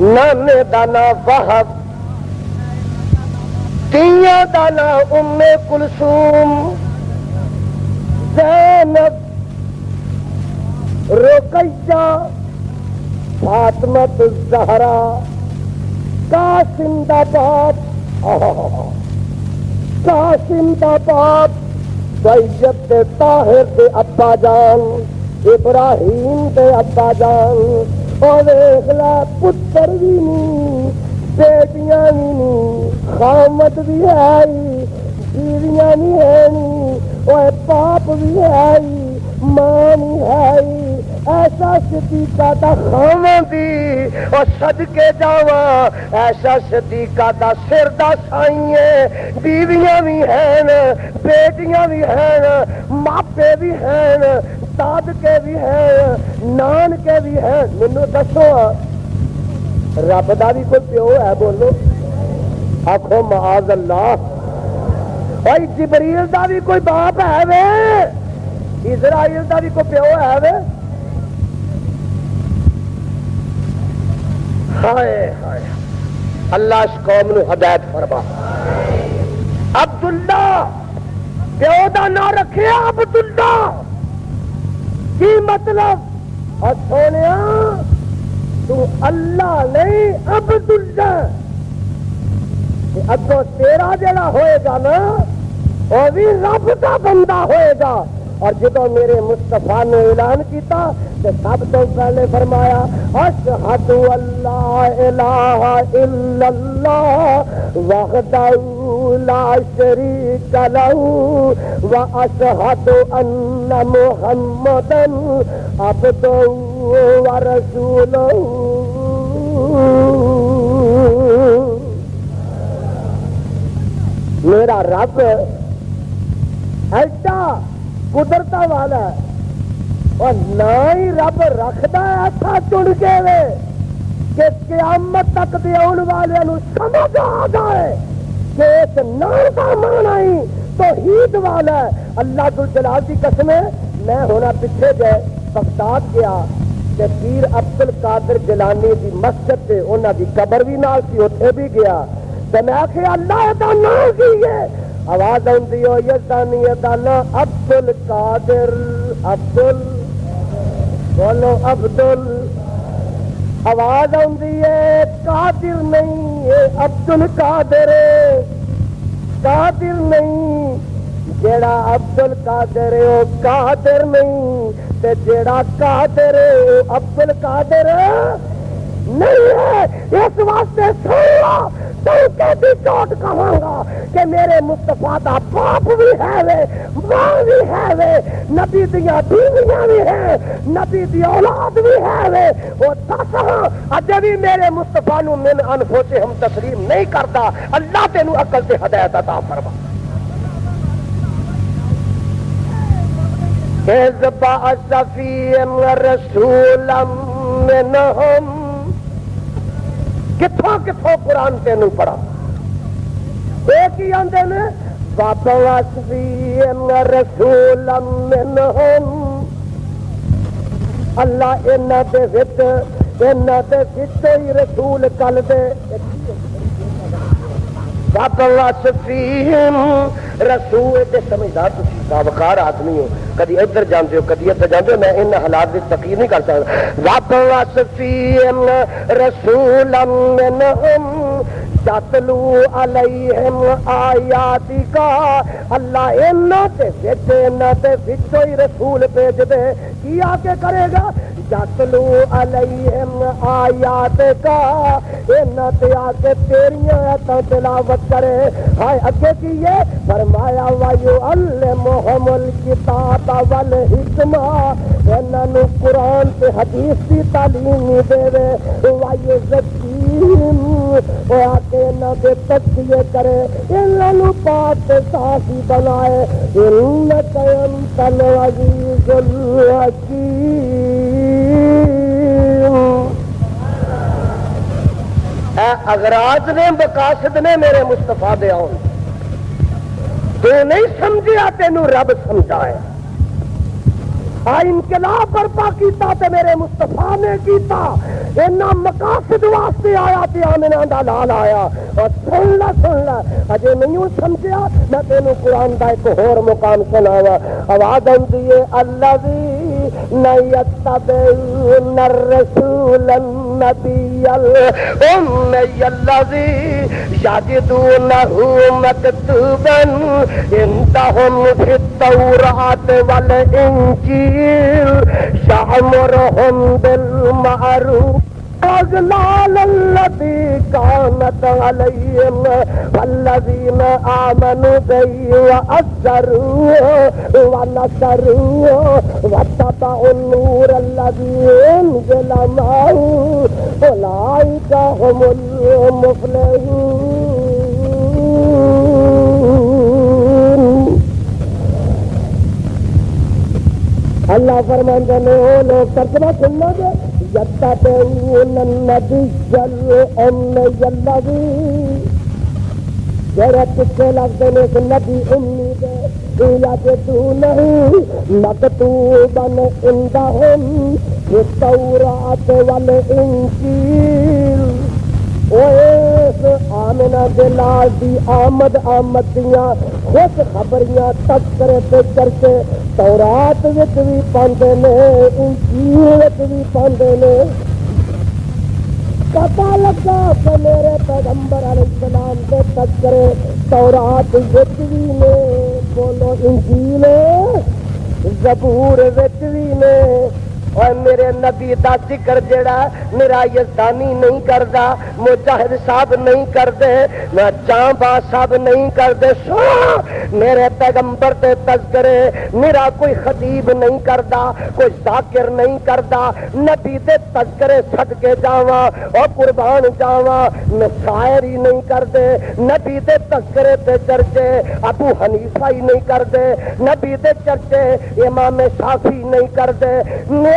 نانے دا نام وہب، تیاں دا نام ام کلثوم، زینب، رقیہ فاطمہ الزہرا قاسم دا باپ قاسم دا باپ طیب دے طاہر دے ابا جان ابراہیم دے ابا جان اور دیکھ لا پتر بھی نہیں بیٹیاں بھی نہیں خامد بھی ہے بیویاں بھی ہے نہیں اور باپ بھی ہے ماں بھی ہے ایسا صدیقہ دا خامدی اور صدقے جاواں ایسا صدیقہ دا سر دا سائیں بیویاں بھی ہیں بیٹیاں بھی ہیں ماپے بھی ہیں دادکے بھی ہیں نان کے بھی ہیں. مینوں دسو رب دا بھی کوئی پیو ہے؟ بولو آخو معاذ اللہ. بھائی جبریل دا بھی کوئی باپ ہے وے؟ اسرائیل دا بھی کوئی پیو ہے وے؟ ہائے ہائے اللہ اس قوم نو ہدایت فرما. عبداللہ پیو دا نام رکھے عبداللہ کی مطلب؟ اور سونیا تو اللہ نہیں عبداللہ. اگوں تیرا جڑا ہوئے گا نا وہ بھی رب کا بندہ ہوئے گا. اور جدو میرے مصطفیٰ نے اعلان کیتا تو سب تو پہلے فرمایا اشہد اللہ الہ الا اللہ وحدہ لا شریک لہ واشہد ان محمدا عبدہ ورسولہ. میرا رب ایسا قدرت والا ہے اور نہ ہی رب رکھتا ایسا چن کے وے کہ قیامت تک دے آن والے سمجھ آ جائے کہ اس نام کا معنی ہی توحید والا ہے. اللہ ذوالجلال کی قسم ہے میں ہونا پیچھے گئے بغداد گیا کہ پیر عبد القادر جیلانی کی مسجد سے انہوں کی قبر بھی نال سی اتنے بھی گیا تو میں آخیا اللہ دا نام کی ہے. آواز آتی ہو یزدانی دا نام عبد القادر عبدل بولو عبدل. آواز آتی ہے قادر نہیں ہے عبد القادر قادر نہیں. جیڑا عبد القادر ہے وہ قادر نہیں تے جیڑا قادر ہے وہ عبد القادر نہیں ہے. اس واسطے سنو تو بھی چوٹ کہوں گا کہ میرے مصطفیٰ دا باپ بھی ہے وے ماں بھی ہے وے نبی دیا بیویاں بھی ہیں نبی دی اولاد بھی ہے وے. وہ دس اجے بھی میرے مصطفیٰ نو من انفسہم تسلیم نہیں کرتا. اللہ تینوں عقل تے ہدایت عطا فرما. اذ بعث فیہم رسولا منہم. کتوں کتوں قرآن تینوں پڑھا ایک ہی آندے نے وَبَعَثَ فِيهِمْ رَسُولًا مِّنْهُمْ. اللہ انہاں دے وچ ہی رسول کل دے. وَبَعَثَ فِيهِمْ رسول دے سمجھدار تسی باوقار آدمی ہو کدی ادھر جانتے ہو کدی ادھر جانتے ہو. میں ان حالات کی تقریر نہیں کر سکتا. وَبَعَثَ فِيهِمْ رَسُولًا مِّنْهُمْ يَتْلُو عَلَيْهِمْ آيَاتِكَ. اللہ انہاں تے وچوں ہی رسول بھیج دے. کی آ کے کرے گا؟ یتلو علیہم آیاتک. انہاں تے آ کے تیریاں آیاتاں تلاوت کرے. ہائے اگے کی یہ فرمایا وَيُعَلِّمُهُمُ الْكِتَابَ وَالْحِکْمَةَ. انہاں نو قرآن تے حدیث دی تعلیم دے وے. وَيُزَكِّيهِمْ اور آ کے انہاں دے تزکیے کرے انہاں نو پاک تے صافی بنائے. اِنَّكَ أَنْتَ الْعَزِيزُ الْحَكِيمُ. اے اغراض نے مقاصد نے میرے مصطفیٰ دے آن. تو نہیں سمجھیا تینوں رب سمجھائے. انقلاب برپا کیتا تے میرے مصطفیٰ نے کیتا. انہاں مقاصد واسطے آیا تے آمنہ دا لال آیا. اور سن لا اجے نہیں سمجھیا میں تینوں قرآن دا ایک اور مقام سناوا. آواز آندی ہے الذی الذين يتبعون الرسول النبي الأمي الذي يجدونه مكتوبا عندهم في التوراة والإنجيل يأمرهم بالمعروف أغلال التي كانت عليهم والذين آمنوا به وأزروه ونصروه واتبعوا النور الذي أنزل معه أولئك هم المفلحون. اللہ فرماتے ہیں وہ لوگ ترجمہ سننا گے یتبعون النبی الأمی الذی ذرا پیچھے لفظ میں نبی امی دے یجدونہ مکتوبا عندہم فی التوراۃ والانجیل. اس آمنہ دلال دی آمد دیاں خوش خبریاں تذکرے تے چرچے تورات وچ بھی پاندے نے انجیل وچ بھی پاندے نے. پتہ لگا کہ میرے پیغمبر علیہ السلام کے تذکرے تورات وچ بھی نے بولو انجیل زبور وچ بھی نے. اور میرے نبی دا ذکر جڑا میرا یزدانی نہیں کردا مجاہد صاحب نہیں کردے نہ جاں صاحب نہیں کردے. سو میرے پیغمبر دے تذکرے میرا کوئی خطیب نہیں کردا کوئی ذاکر نہیں کردا. نبی دے تذکرے صدقے جاواں اور قربان جاواں میں شاعر ہی نہیں کردے. نبی دے تذکرے تے چرچے ابو حنیفہ ہی نہیں کردے. نبی دے چرچے امام شافعی نہیں کردے.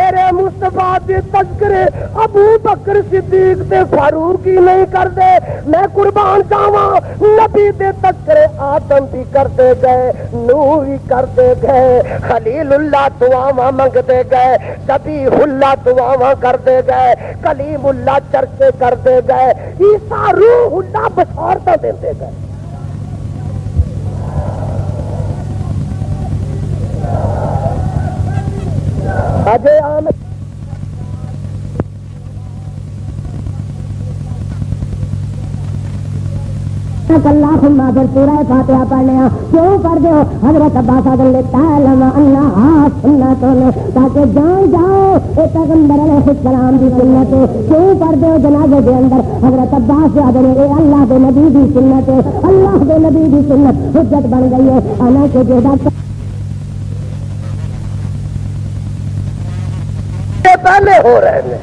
میرے مصطفیٰ کے تذکرے ابو بکر صدیق تے فاروق ہی نہیں کردے. میں قربان جاواں نبی دے تذکرے آدم بھی کرتے گئے نوح بھی کرتے گئے خلیل اللہ دعاواں منگتے گئے ذبیح اللہ دعاواں کرتے گئے کلیم اللہ چرچے کرتے گئے عیسیٰ روح اللہ بشارتاں دیتے گئے. اجے آمد اللہ خما پھر پورا فاتحہ پڑھ لیا. کیوں پڑھ دو حضرت عباس نے تعلم انہا سنتوں تاکہ جان جاؤ اے پیغمبر علیہ السلام دی سنت. کیوں پڑھ دو جنازے دے اندر حضرت عباس یاد نے اے اللہ دے نبی دی سنت اللہ دے نبی دی سنت حجت بن گئی ہے. انا کہ جو پہلے ہو رہے ہیں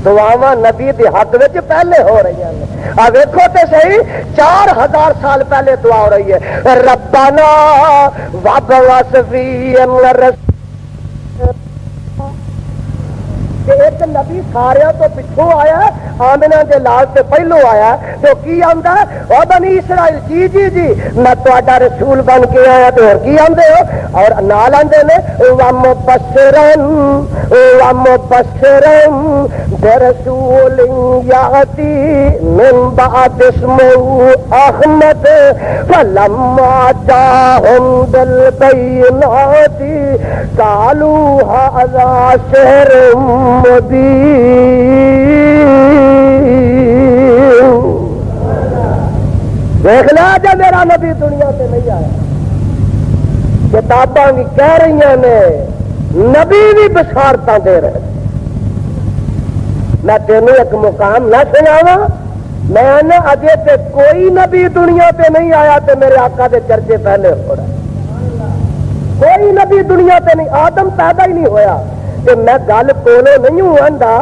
دعاواں نبی دی حق وچ پہلے ہو رہی ہیں. آ ویکھو تے صحیح 4000 سال پہلے دعا ہو رہی ہے ربنا وابعث فیہم رسولا. ایک نبی سارے تو پچھوں آیا آمنہ دے لال سے پہلو آیا تو کی آندا او بنی اسرائیل جی جی جی میں تہاڈا رسول بن کے آیا تو اور کی آندے ہو اور نال آندے نے ومبشرا برسول یاتی من بعد اسمه احمد فلما جاءهم بالبینات قالوا هذا سحر دیکھ لیا جب میرا نبی دنیا سے نہیں آیا کتاباں بھی کہہ رہی نے نبی بھی بشارتاں دے رہے. میں تینوں ایک مقام نہ سناواں میں نہ اجے تے کوئی نبی دنیا تے نہیں آیا تے میرے آقا دے چرچے پہلے ہو رہے. کوئی نبی دنیا تے نہیں آدم پیدا ہی نہیں ہویا. میں گل کولو نہیں ہوں آندا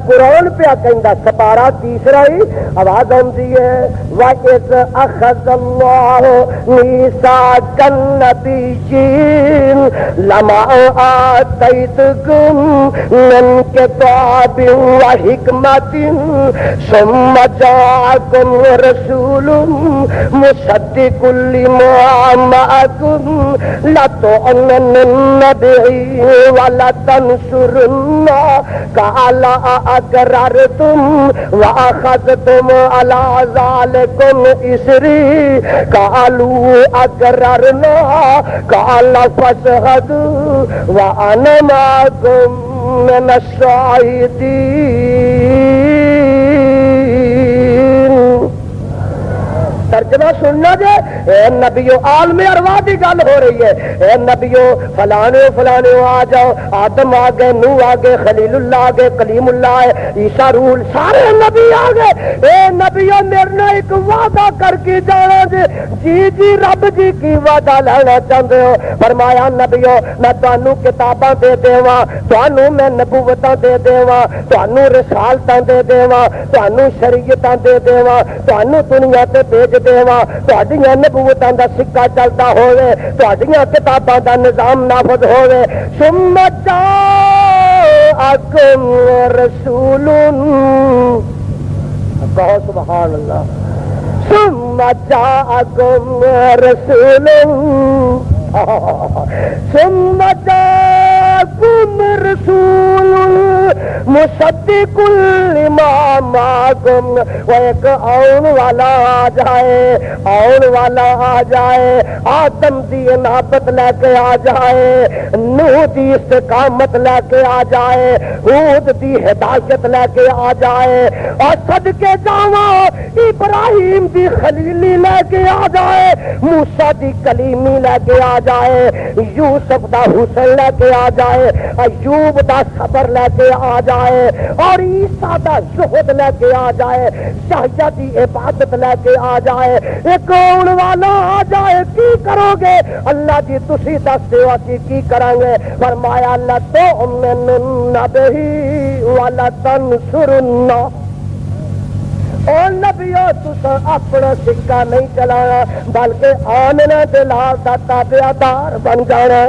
قرآن پہ کہندا سپارہ تیسرا ہی آواز آندی ہے وَإِذْ أَخَذَ اللَّهُ مِيثَاقَ النَّبِيِّينَ لَمَا آتَيْتُكُم مِّن كِتَابٍ وَحِكْمَةٍ ثُمَّ جَاءَكُمْ رَسُولٌ مُصَدِّقٌ لِّمَا مَعَكُمْ لَتُؤْمِنُنَّ بِهِ وَلَتَنصُرُنَّهُ قَالَ اقررتم واخذتم علی ذلکم اسری قالوا اقررنا قال فاشهدوا وانا معكم من الشاہدین۔ ترجمہ سننا جے، اے نبیو عالم ارواح کی گل ہو رہی ہے، اے نبیو فلانے فلانے آ جاؤ، آدم آ گئے، نوح آ گئے، خلیل اللہ آ گئے، کلیم اللہ ہے، عیسیٰ روح، سارے نبی آ گئے، اے نبیو میرے نے ایک وعدہ کر کے جانا جی، جی رب جی کی وعدہ لینا چاہتے ہو؟ فرمایا نبیو میں تانوں کتاباں دے دیواں، تانوں میں نبوتاں دے دیواں، تانوں رسالتاں دے دیواں، تانوں شریعتاں دے دیواں، تانوں دنیا تے بھیج دیواں، تہاڈیاں نبوتاں دا سکہ چلدا ہوے، تہاڈیاں کتاباں دا نظام نافذ ہوے۔ ثم جاءکم رسول، کہو سبحان اللہ، ثم جاءکم رسول، ثم جاءکم رسول مصدق لما معکم، وہ ایک آن والا آ جائے، آن والا آ جائے، آدم دی انابت لے کے آ جائے، نوح دی استقامت لے کے آ جائے، ہود دی ہدایت لے کے آ جائے، اور صدقے جاواں ابراہیم دی خلیلی لے کے آ جائے، موسیٰ دی کلیمی لے کے آ جائے، یوسف دا حسن لے کے آ جائے، ایوب دا صبر لے کے آ جائے، اور عیسیٰ دا زہد لے کے آ جائے، یحییٰ دی عبادت لے کے آ جائے، ایک آن والا آ جائے، کی کرو گے؟ اللہ جی تسی دس دیو کی کریں گے؟ فرمایا لَتُؤْمِنُنَّ بِهِ وَلَتَنْصُرُنَّهُ۔ اور نبیو تسا اپنا سکہ نہیں چلانا بلکہ آمنہ دلال دا تابعدار بن جانا،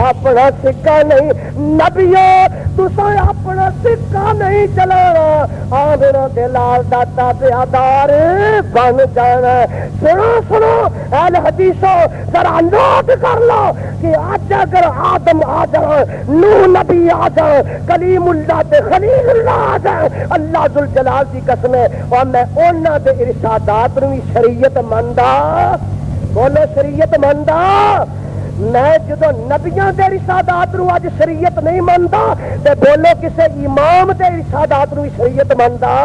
اپنا سکہ نہیں، نبیو تسا اپنا سکہ نہیں چلانا، آمنہ دلال دا تابعدار بن جانا۔ سنو سنو اہل حدیثوں، ذرا نوٹ کر لو کہ آج اگر آدم آ جائیں، نوح نبی آ جائیں، کلیم اللہ تے خلیل اللہ آ جائیں، اللہ ذوالجلال کی قسم ہے، اور میں انہاں دے ارشادات نو شریعت مندا، بولو شریعت مندا، میں جدو نبیاں دے رسالات نو اج شریعت نہیں مندا تے بولو کسے امام دے رسالات نو شریعت مندا،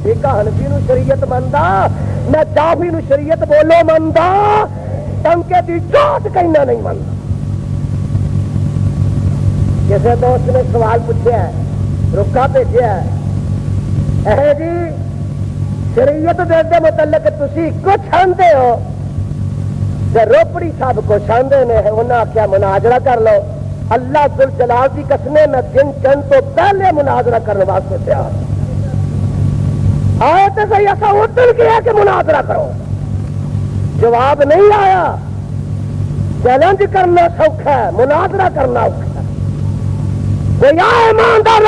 ایک حنفی نو شریعت مندا، میں جعفری نو شریعت بولو مندا، ٹنکے دی چوٹ کہنا نہیں مندا۔ کسی دوست نے سوال پوچھا ہے، رکا بھیجا ہے، اے جی شریعت دے متعلق تسی کچھ آندے ہو، روپڑی صاحب کو چاہتے نے انہوں نے آخیا مناظرہ کر لو، اللہ ذوالجلال کی قسم میں دن چند تو پہلے مناظرہ کرنے واسطے تیار آئے تو صحیح ایسا ادھر کیا کہ مناظرہ کرو، جواب نہیں آیا۔ چیلنج کرنا سوکھا ہے، مناظرہ کرنا اوکھا ہے۔ کوئی آئے ایماندار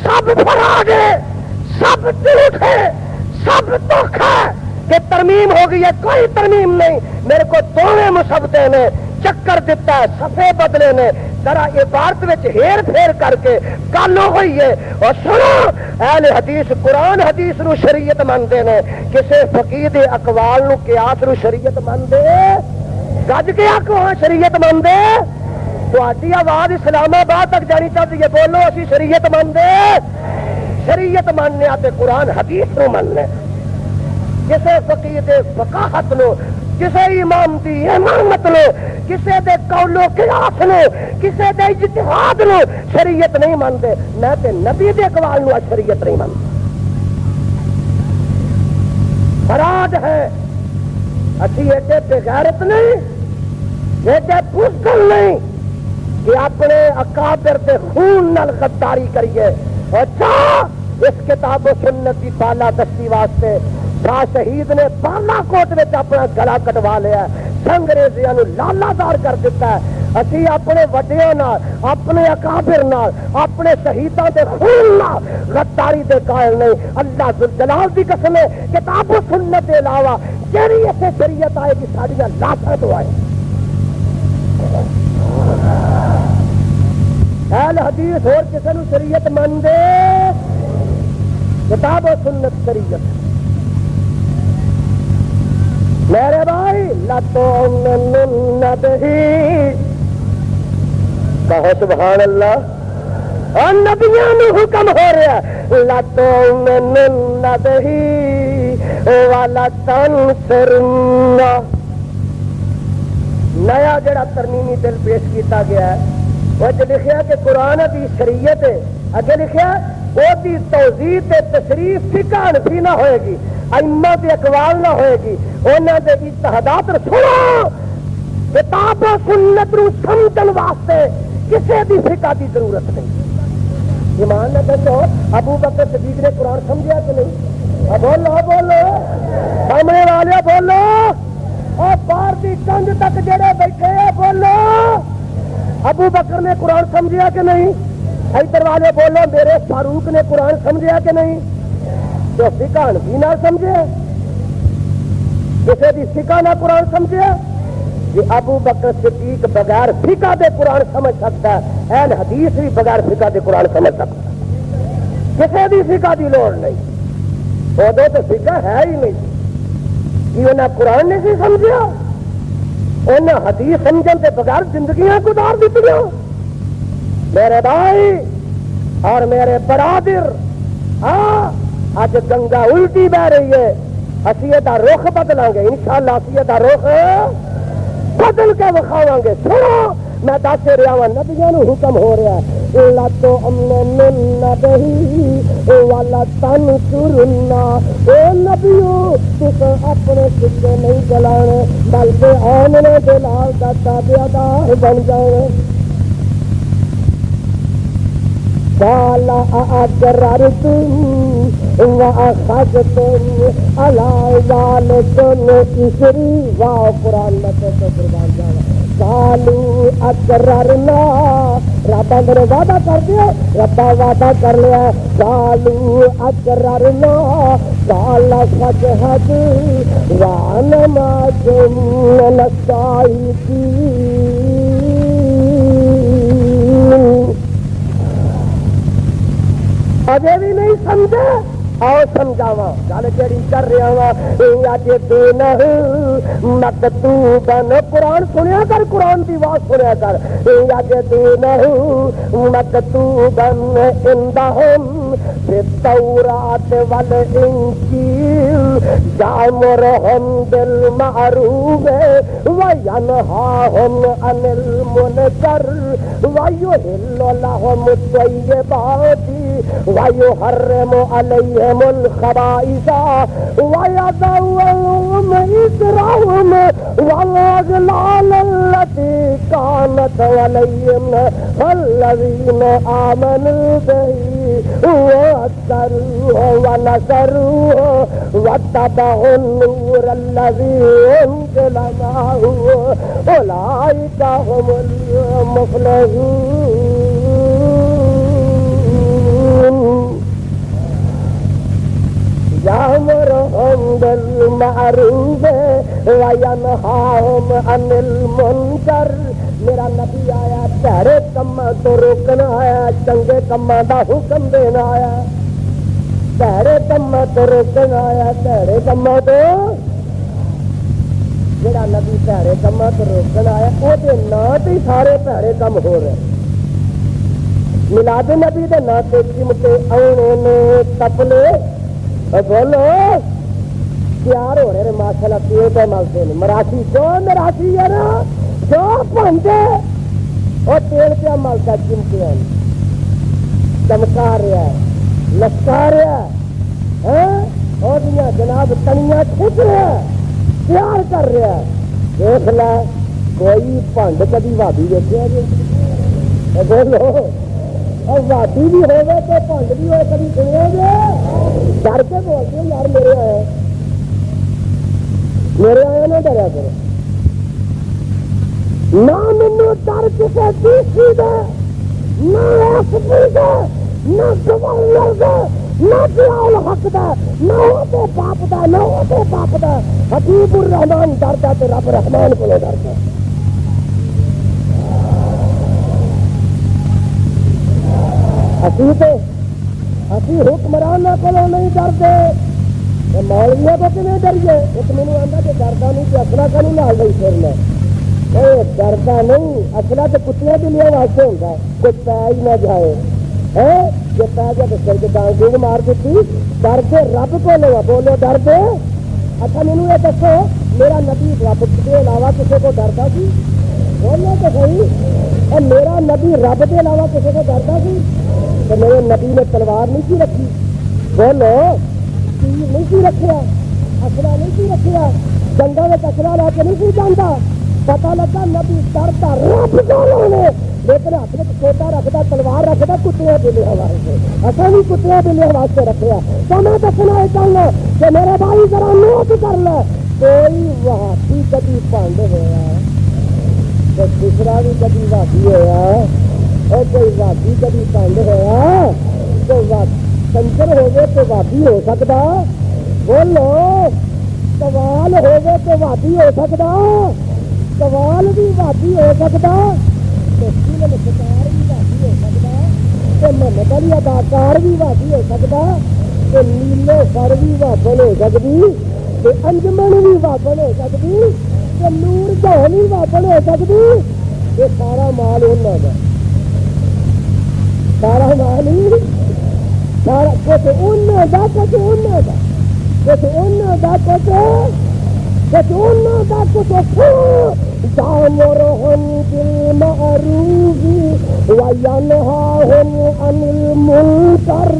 سب فراڈ ہے، سب جھوٹ ہے، سب دھوکا ہے کہ ترمیم ہو گئی ہے، کوئی ترمیم نہیں، میرے کو دونوں مسبتے نے چکر دیتا ہے، صفحے بدلے نے، ذرا عبارت وچ ہیر پھیر کر کے گل ہوئی ہے۔ اور سنو اہل حدیث قرآن حدیث نو شریعت مندے نے، کسے فقیہ دے اقوال نو قیاس نو شریعت مندے، گج کے آکو ہاں شریعت مندے، تہاڈی آواز اسلام آباد تک جانی چاہیے ہے، بولو اسی شریعت مندے، شریعت ماننے تے قرآن حدیث نو مننے، کسے فقیہ دے فقاہت نو، کسے امام دی امامت نو، کسے دے قول و قیاس نو، کسے دے اجتہاد نو شریعت نہیں مانتے، میں تے نبی دے اقوال نو شریعت نہیں مانتا۔ فراڈ ہے، اسی ایڈے بغیرت نہیں، ایڈے بزدل نہیں کہ اپنے اکابر دے خون نال غداری کریے۔ اور اس کتاب و سنت کی بالا دستی واسطے شاہ شہید نے بالا کوٹ میں اپنا گلا کٹوا لیا، انگریزیاں نو لالا دار کر دیتا ہے۔ اسی اپنے وڈیاں نال، اپنے اکابر نال، اپنے شہیداں دے خون نال غداری دے قائل نہیں۔ اللہ ذوالجلال دی قسم ہے، کتاب و سنت کے علاوہ جہی ایسے شریعت آئے گی ساڈیاں لاکھاں تو آئے۔ اہل حدیث اور کسی نو شریعت من دے کتاب و سنت شریعت میرے بھائی لَتُؤْمِنُنَّ بِهِ کہو سبحان اللہ اور نبیوں نے حکم ہو رہا ہے لَتُؤْمِنُنَّ بِهِ وَلَتَنْصُرُنَّ نیا جڑا ترمیمی دل پیش کیتا گیا ہے وہ لکھیا کہ قرآن دی شریعت ہے اگے لکھیا وہ دی توضیح تے تشریف فقہ حنفی نہ ہوئے گی ائمہ دے اقوال نہ ہوئے گی انہاں دے اجتہادات سنو کتاب و سنت نو سمجھن واسطے کسی دی فقہ دی ضرورت نہیں ایمان نہ دسو ابو بکر صدیق نے قرآن سمجھا کہ نہیں بولو بولو سامنے والے بولو اور باہر کی کنج تک جڑے بیٹھے ہیں بولو ابو بکر نے قرآن سمجھا کہ نہیں ادھر والے بولو میرے فاروق نے قرآن سمجھا کہ نہیں تو فقہ حنفی نہ سمجھے کسی بھی فقہ نہ قرآن سمجھے یہ ابو بکر صدیق بغیر فقہ دے قرآن سمجھ سکتا ہے اہل حدیث بھی بغیر فقہ دے قرآن سمجھ سکتا ہے کسی بھی فقہ دی لوڑ نہیں وہ تو فقہ ہے ہی نہیں کہ انہیں قرآن نے سی سمجھا انہیں حدیث سمجھن کے بغیر زندگیاں گزار دیتی میرے بھائی اور میرے برادر ہاں اج گنگا الٹی بہ رہی ہے اسی دا رخ بدلاں گے انشاءاللہ اسی دا رخ بدل کے وکھاواں گے سنو میں دس رہا ہوں نبیوں نو حکم ہو رہا ہے لَتُؤْمِنُنَّ بِهِ وَلَتَنْصُرُنَّ اے نبیو تس اپنے سکے نہیں چلانے بلکہ آمنے دلال کا تابعدار بن جاؤ قال أأقررتم وأخذتم على ذلكم إصري واو قرآن میں تو قربان جانا قالوا أقررنا ربا نے وعدہ کر دیا ربا وعدہ کر لیا قالوا أقررنا قال فاشهد وأنا معكم من الشاهدين اجے بھی نہیں سمجھے آؤ سمجھاوا گل جڑی کر رہا وا اج دین مکتوبن قرآن سنیا کر قرآن دی آواز سنیا کر اج دین مکتوبن عندهم في التوراة والإنجيل يأمرهم بالمعروف وينهاهم عن المنكر ويحل لهم الطيبات ويحرم عليهم الخبائث ويضع عنهم إصرهم والأغلال التي كانت عليهم فالذين آمنوا به واتقوه ونصروه واتبعوا النور الذي أنزل معه أولئك هم المفلحون يأمرهم بالمعروف وينهاهم عن المنكر میرا نبی آیا پیارے کما تو روکنا آیا چنگے کما دا حکم دینا آیا پیارے کما تو روکنا آیا پیارے کما تو میرا نبی پیارے کما تو روکنا آیا وہ نام سے سارے پیارے کم ہو رہے میلاد نبی دے نام سے چمٹے آنے نے تپلے بولو تیار ہو رہے ماشاء اللہ پیو پہ ملتے ہیں مراٹھی جو مراٹھی ہے نا جو پہنچے اور تیل پہ ملتا چمکے چمکا رہا ہے لسکا رہا ہے اور جناب تنیاں کھچ رہا ہے پیار کر رہا ہے دیکھ ل کوئی پنڈ کبھی بھابی دیکھا جی بولو اور بھابی بھی ہوگا تو پنڈ بھی ہو کبھی سنو گے ڈر کے بولتے ہو یار میرے آیا نہ ڈریا کرو نہ مینو ڈر کسی دوسری دے نہ ایس پی دے نہ گورنر دے نہ ضیاء الحق دے نہ وہ باپ دا نہ وہ باپ دا حبیب الرحمان ڈردا تو رب رحمان کو ڈردا اسی حکمران کو نہیں ڈرتے، مولویوں کو کیوں ڈریے؟ ایک مینو آتا کہ ڈرتا نہیں کہ اصلا کا نہیں نال رہی پھرنا، ڈرتا نہیں، اصلا تو کتنے بلیاں واسطے ہوتا ہے، کوئی پی ہی نہ جائے، جو پی جائے تو سر کے ڈانگ مار دیتی، ڈرتے رب کو لو، بولو ڈرتے۔ اچھا مینو یہ دسو میرا نبی رب کے علاوہ کسی کو ڈرتا سی؟ بولو تو صحیح، اور میرا نبی رب کے علاوہ کسی کو ڈرتا سی؟ تو میرے نبی نے تلوار نہیں سی رکھی، بولو تیر نہیں سی رکھا، اصلا نہیں سی رکھا، جنگل میں اصلا لا کے نہیں سی جانا، پتا لگا نبی ڈرتا رب کو لے، لیکن ہاتھ میں چھوٹا رکھتا تلوار رکھتا کتنے بلے واسطے، اصل بھی کتنے بلے واسطے رکھا۔ تو میں دسنا یہ چاہنا کہ میرے بھائی ذرا نوٹ کر لے، کوئی وہابی کبھی پانڈ ہوا تو دوسرا بھی کبھی وہابی ہوا، اور کوئی وہابی کبھی پانڈ ہوا تو کنجر ہوگے تو وہابی ہو سکتا، بولو سوال ہوگے تو وہابی ہو سکتا، سوال بھی وہابی ہو سکتا، فلم ستار بھی وہابی ہو سکتا، تو محمد علی اداکار بھی وہابی ہو سکتا، تو نیلو فر بھی وابل ہو سکتی، تو انجمن بھی وابل ہو سکتی، تو نور جہان بھی وابل ہو سکتی، یہ سارا مال انہوں کا، سارا مال ہی سارا کچھ انہوں کا، کچھ انہوں کا، کچھ انہوں کا، کچھ انہوں کا، کچھ جامرهم بالمعروف وینہاہم عن المنکر۔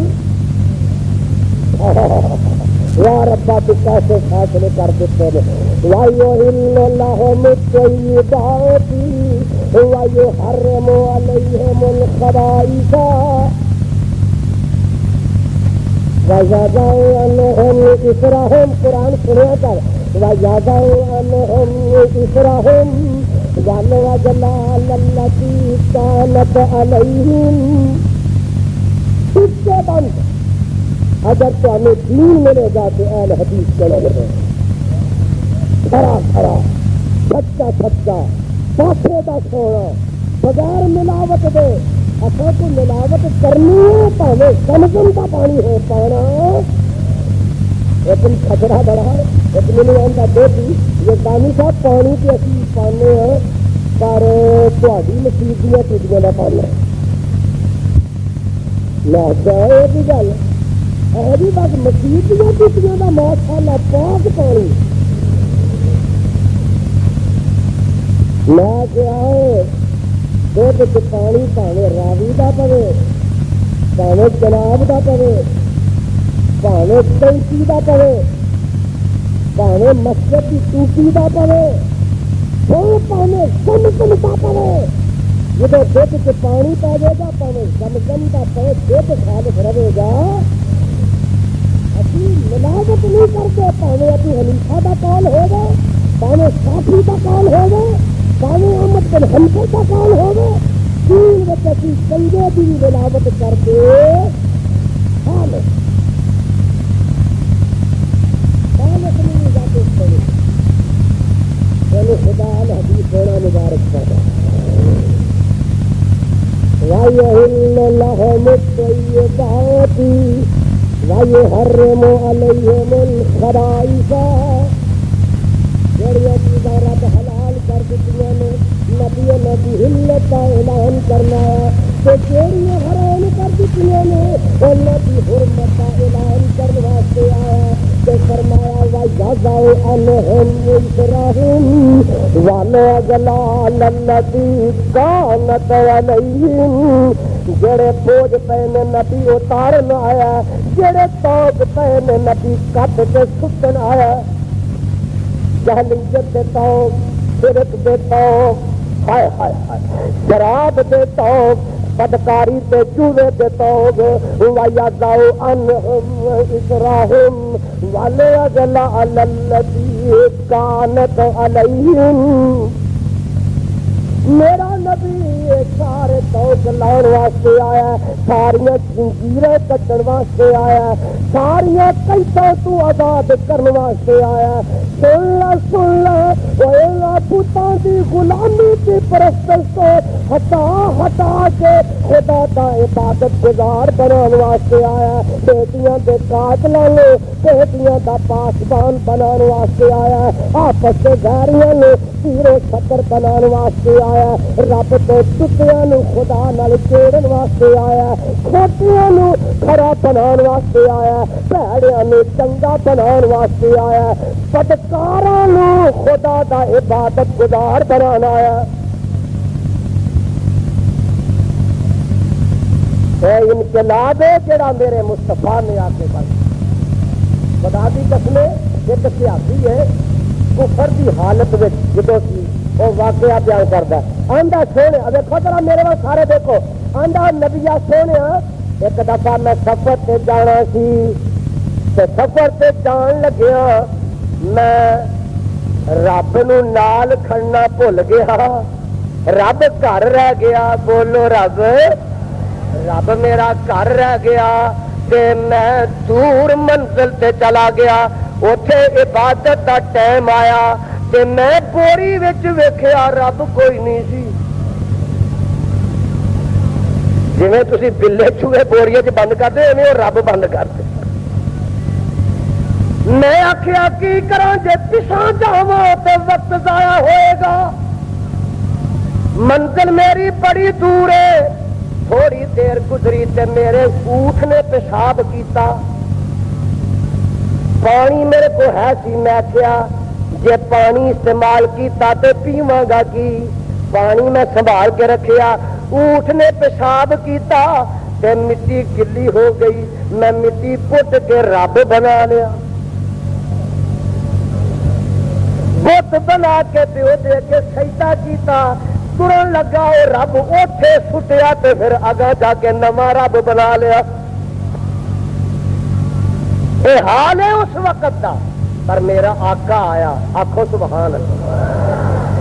یا ربا تو کیسے فیصلے کر دیتے ہیں، وَيُحِلُّ لَهُمُ الطَّيِّبَاتِ وَيُحَرِّمُ عَلَيْهِمُ الْخَبَائِثَ وَيَضَعُ عَنْهُمْ إِصْرَهُمْ۔ قرآن سنیا کر، وَيَضَعُ عَنْهُمْ إِصْرَهُمْ وَالْأَغْلَالَ الَّتِي كَانَتْ عَلَيْهِمْ۔ اس سے بند اگر تو ہمیں دین ملے گا تو اہل حدیث کے لوگ ہیں، کھڑا کھڑا سچا سچا پاسے کا سونا بغیر ملاوٹ دے، اصل کو ملاوٹ کرنی ہے پاوے زمزم کا پانی ہو پانا، لیکن خطرہ بڑا ہے۔ ایک مینو آتا بیٹی یہ دانی صاحب پانی کے اسی پانے ہیں پر تھوڑی مسیح دیا ٹوٹیاں کا پانا میں یہ گل ہے بس مسیح دیا ٹوٹیاں کا ماشاءاللہ پاک پانی میں کیا دودھ چ پانی پاوے راوی کا پوے، پاوے جناب کا پوے، پاوے ٹینکی کا پوے، پاوے مسجد کی ٹوٹی کا پوے، پاوے زمزم کا پوے، جب دودھ چ پانی پاوے گا پاوے زمزم کا پوے، دودھ خالص رہے گا۔ ابھی ملاوٹ نہیں کرتے، پاوے ابھی حنیفہ کا قول ہوگا، پاوے شافعی کا قول ہوگا، پاوے احمد بن حنبل کا قول ہوگا، تین وقت کنگے بھی ملاوٹ کر کے خالص نہیں جاتے پڑے، چلو خدا الحدیث ہونا مبارک کرتا۔ وَيُحِلُّ لَهُمُ الطَّيِّبَاتِ وَيُحَرِّمُ عَلَيْهِمُ الْخَبَائِثَ۔ جڑیاں چیزاں رب حلال کر دیتی نے، نبی نبی ہلت کا اعلان کرنا ہے، تو جڑیاں حرام کر دیتی نے انہاں دی حرمت کا اعلان کرنے واسطے آیا، تو فرمایا وَيَضَعُ عَنْهُمْ إِصْرَهُمْ وَالْأَغْلَالَ الَّتِي كَانَتْ عَلَيْهِمْ۔ جڑے بوجھ پے نے نبی اتارن آیا، جڑے توق پے نے نبی کٹ کے سٹن آیا، جہلیت دے توق، شرک دے توق، ہائے ہائے ہائے شراب دے توق، بدکاری دے چوہے دے توق، وَيَضَعُ عَنْهُمْ إِصْرَهُمْ وَالْأَغْلَالَ الَّتِي كَانَتْ عَلَيْهِمْ۔ میرا نبی سارے توق لاؤن واسطے آیا، ساریاں زنجیریں کٹن واسطے آیا، ساریاں قیداں تو آزاد کرنے واسطے آیا۔ سن لا وہ بتاں دی غلامی کی پرستش تو ہٹا کے خدا دا عبادت گزار بنانے واسطے آیا، بیٹیاں دے قاتلاں نے بیٹیاں دا پاسبان بنانے واسطے آیا، آپس کے گھریاں نے سیرے شکر بنانے واسطے آیا، رب تو ٹکیاں نو خدا نال جوڑن واسطے آیا، کھوٹیاں نو کھڑا بنانے واسطے آیا، بھڑیاں نو چنگا بنانے واسطے آیا، بدکاراں نو خدا دا عبادت گزار بنانا آیا۔ اے انقلاب ہے جڑا میرے مصطفیٰ نے آ کے بن، خدا دی قسم ایک سیاسی ہے کفر دی حالت میں جدو سی وہ واقعہ بیان کرتا ہے، آندا سونے دیکھو ذرا میرے وال سارے دیکھو، آندا نبیا سونے ایک دفعہ میں سفر تے جانا سی تے سفر تے جان لگیا میں رب نو نال کھڑنا بھول گیا، رب گھر رہ گیا، بولو رب میرا گھر رہ گیا تے میں دور منزل تے چلا گیا، اوتھے عبادت دا ٹائم آیا تے میں بوری وچ ویکھیا رب کوئی نہیں سی، جویں تسی بلے چوہے بوریے چ بند کرتے ایویں وہ رب بند کرتے۔ میں آخیا کی کراں جے پیچھے جاواں تے وقت ضائع ہوئے گا، منزل میری بڑی دور ہے، تھوڑی دیر گزری تے میرے اونٹ نے پیشاب کیتا، پانی میرے کو ہے سی، میں کیا جے پانی استعمال کیتا تے پیواں گا کی، پانی میں سنبھال کے رکھیا، اونٹ نے پیشاب کیتا تے مٹی گلی ہو گئی، میں مٹی پٹ کے رب بنا لیا، بت بنا کے پیو دے کے سجدہ کیتا، ترن لگا وہ رب اوتھے سٹیا تے پھر اگا جا کے نواں رب بنا لیا۔ یہ حال ہے اس وقت دا، پر میرا آقا آیا، آخو سبحان اللہ،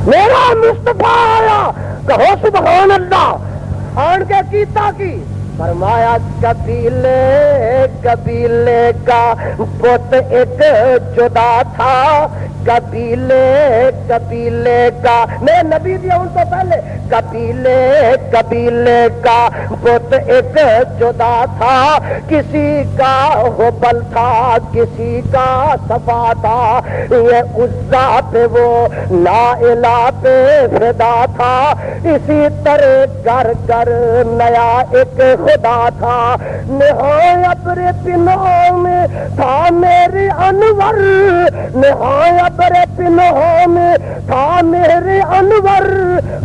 میرا مصطفیٰ آیا، کہو سبحان اللہ، آن کے کیتا کی فرمایا قبیلے کا بت ایک جدا تھا، قبیلے کا میں نبی دیا ان تو پہلے قبیلے کا بت ایک جدا تھا، کسی کا حبل تھا کسی کا صفا تھا، یہ عزا پہ وہ نائلہ پہ فدا تھا، اسی طرح گھر نیا ایک خدا تھا، نہایت برے پناہ میں تھا میرے انور، نہایت برے پناہ میں تھا میرے انور،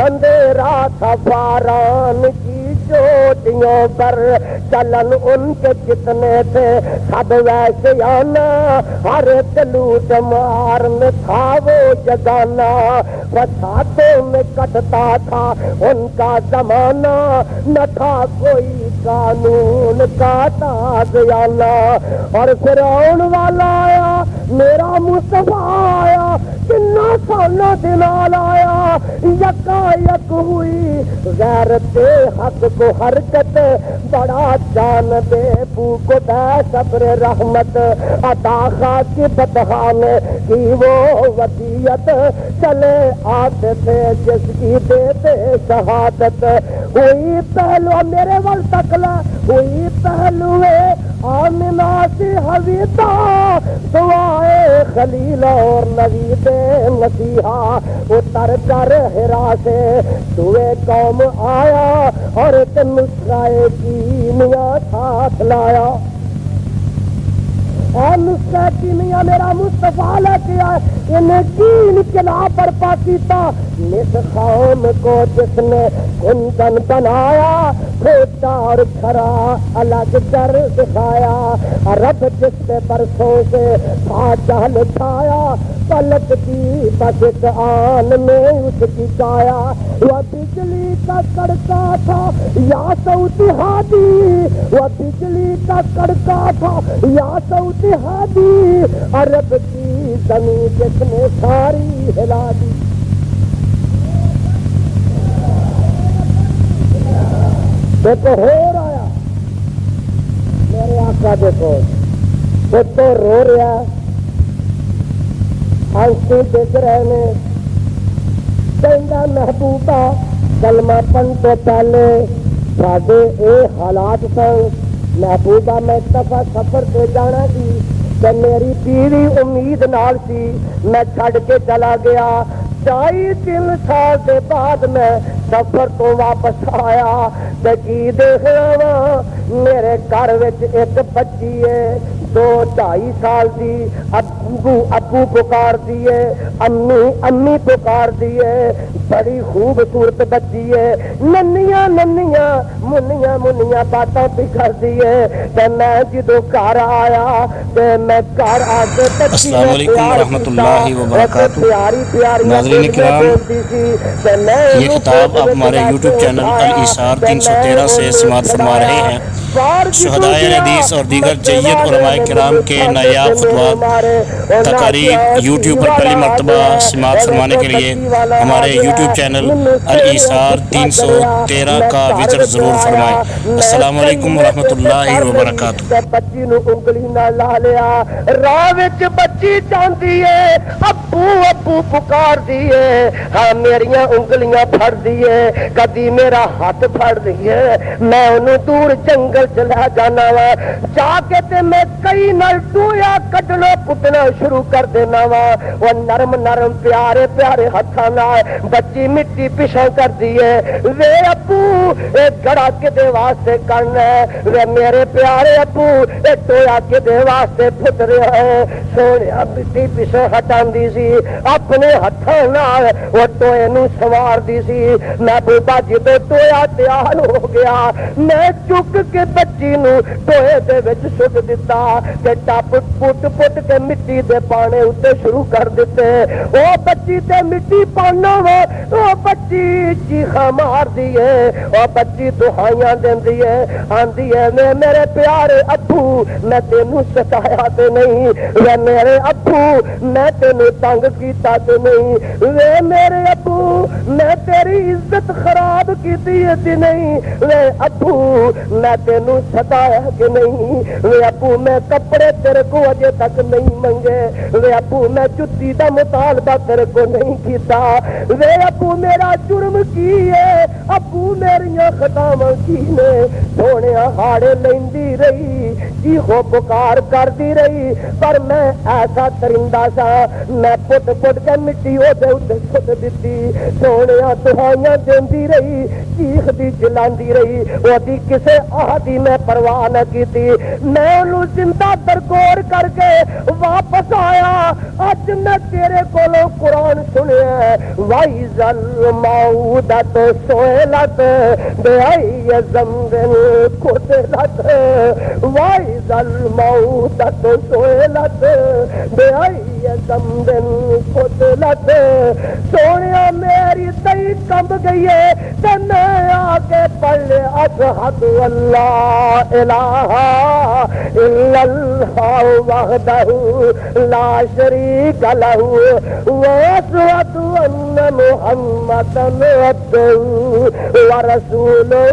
اندھیرا تھا باران کی چوٹیوں پر، چلن ان کے جتنے تھے سب ویسیانہ، ہر لوٹ مار میں تھا وہ جگانا، فسادوں میں کٹتا تھا ان کا زمانہ، نہ تھا کوئی قانون کا تازیانہ، اور فرعون والا آیا میرا مصطفیٰ آیا، کنا سالہ دنال آیا، یکا یک ہوئی غیرت حق کو حرکت، بڑا جان دے بو کو دے صبر رحمت، عطا خواہ کی بدخان کی وہ وصیت، چلے آتے تھے جس کی دیتے شہادت، ہوئی پہلو میرے ول تکلا، ہوئی پہلو آمنہ سے حویدہ، دعائے خلیل اور نوید مسیحا، اتر کر ہرا سے سوئے قوم آیا، اور ایک نسخہ کیمیا ساتھ لایا، اور نسخہ کیمیا میرا مصطفیٰ لے کے آئے، انہیں کی انقلاب برپا کیتا، نس قوم کو جس نے کندن بنایا، کھوٹا اور کھرا الگ کر دکھایا، رب جس پہ برسوں سے تھا جہل چھایا، پلک کی بس ایک آن میں اس کی کایا، وہ بجلی کا کڑکا تھا یا سعودی ہادی، وہ بجلی کا کڑکا تھا یا سعودی ہادی، عرب کی زمین جس نے ساری ہلا دی، دیکھو ہو رہا میرے آقا، دیکھو وہ تو رو رہا، آنکھیں دیکھ رہے نے، کہندا محبوبہ کلمہ پڑھن تو پہلے ساڈے یہ حالات سن، محبوبہ میں ایک دفعہ سفر پہ جانا سی تے میری بیوی امید نال سی، میں چھڈ کے چلا گیا۔ 2.5-3 سال کے بعد میں سفر تو واپس آیا تے کی دیکھ رہا میرے گھر وچ ایک بچی ہے 2-2.5 سال دی، ابو پکار دیے، امی پکار دیے، بڑی خوبصورت بچی ہے، ننیاں منیاں باتیں بھی کر دیے۔ میں جدو گھر آیا تے میں گھر آ کے السلام علیکم ورحمۃ اللہ وبرکاتہ۔ پیاری ناظرین کرام، یہ خطاب آپ ہمارے یوٹیوب چینل الایثار 313 سے سماعت فرما رہے ہیں۔ شہدائے حدیث اور دیگر جید علماء کرام کے نایاب خطبات تقاریر یوٹیوب پر پہلی مرتبہ سماعت فرمانے کے لیے ہمارے یوٹیوب چینل الایثار 313 کا وزٹ ضرور فرمائیں۔ السلام علیکم ورحمۃ اللہ وبرکاتہ۔ بچی نو انگلی نہ لا لیا، راہ وچ بچی چاہتی ہے ابو پکار دیے، ہاں میریاں انگلیاں پھڑ دیے، کدی میرا ہاتھ پھڑ دیے، میں انہوں دور جنگل چلا جانا وا، جا کے تے میں کئی نال ٹویا کٹنا پٹنا شروع کر دینا وا، وہ نرم پیارے ہاتھاں نال بچی مٹی پیچھے کر دیے، وے ابو اے گڑا کدے واسطے کرنا ہے، وے میرے پیارے ابو اے ٹویا کدے واسطے پھٹ رہا ہے، سونے مٹی پیچھے ہٹاندی سی، اپنے ہاتھاں نال وہ ٹوئے نو سوار دی سی۔ محبوبہ جدو ٹویا تیار ہو گیا، میں چک کے بچی نو ٹوئے دے وچ سٹ دتا تے ٹپ پٹ کے مٹی دے پانے اتے شروع کر دیتے۔ او بچی تے مٹی پانا وا، او بچی چیخاں مار دیے، او بچی دہائیاں دیندی ہے، آندی ہے میں میرے پیارے ابو میں تینوں ستایا تے نہیں، وے میرے ابو میں تینوں تنگ کیتا تے نہیں، وے میرے ابو میں تیری عزت خراب کیتی ہے تے نہیں، وے ابو میں تینوں ستایا کہ نہیں، وے ابو میں کپڑے تیرے کو اجے تک نہیں منگے، وے ابو میں جتی دا مطالبہ تیرے کو نہیں کیتا، وے ابو میرا جرم کی ہے، ابو میریاں خطاواں کی نے، سونے ہاڑے لیندی رہی، چیخو پکار کردی رہی، پر میں ایسا درندہ سا، میں پٹ کے مٹی او دے اتے سٹ دتی، سونے دہائیاں دیندی رہی، چیخ دی چلاندی رہی، وہ دی کسے آدھی میں پرواہ نہ کیتی، میں انہوں زندہ درگور کر کے واپس آیا۔ اج میں تیرے کولوں قرآن سنیا ہے، وَإِذَا الْمَوْءُودَةُ سُئِلَتْ بِأَيِّ ذَنبٍ قُتِلَتْ، وَإِذَا الْمَوْءُودَةُ سُئِلَتْ بِأَيِّ ذَنبٍ قُتِلَتْ۔ سونیا میری دئی کمب گئی ہے تے میں آ کے پڑھ لے اشہد اللہ الہ الا اللہ وحدہ لا شریک لہ واشہد ان محمدا عبدہ ورسولہ۔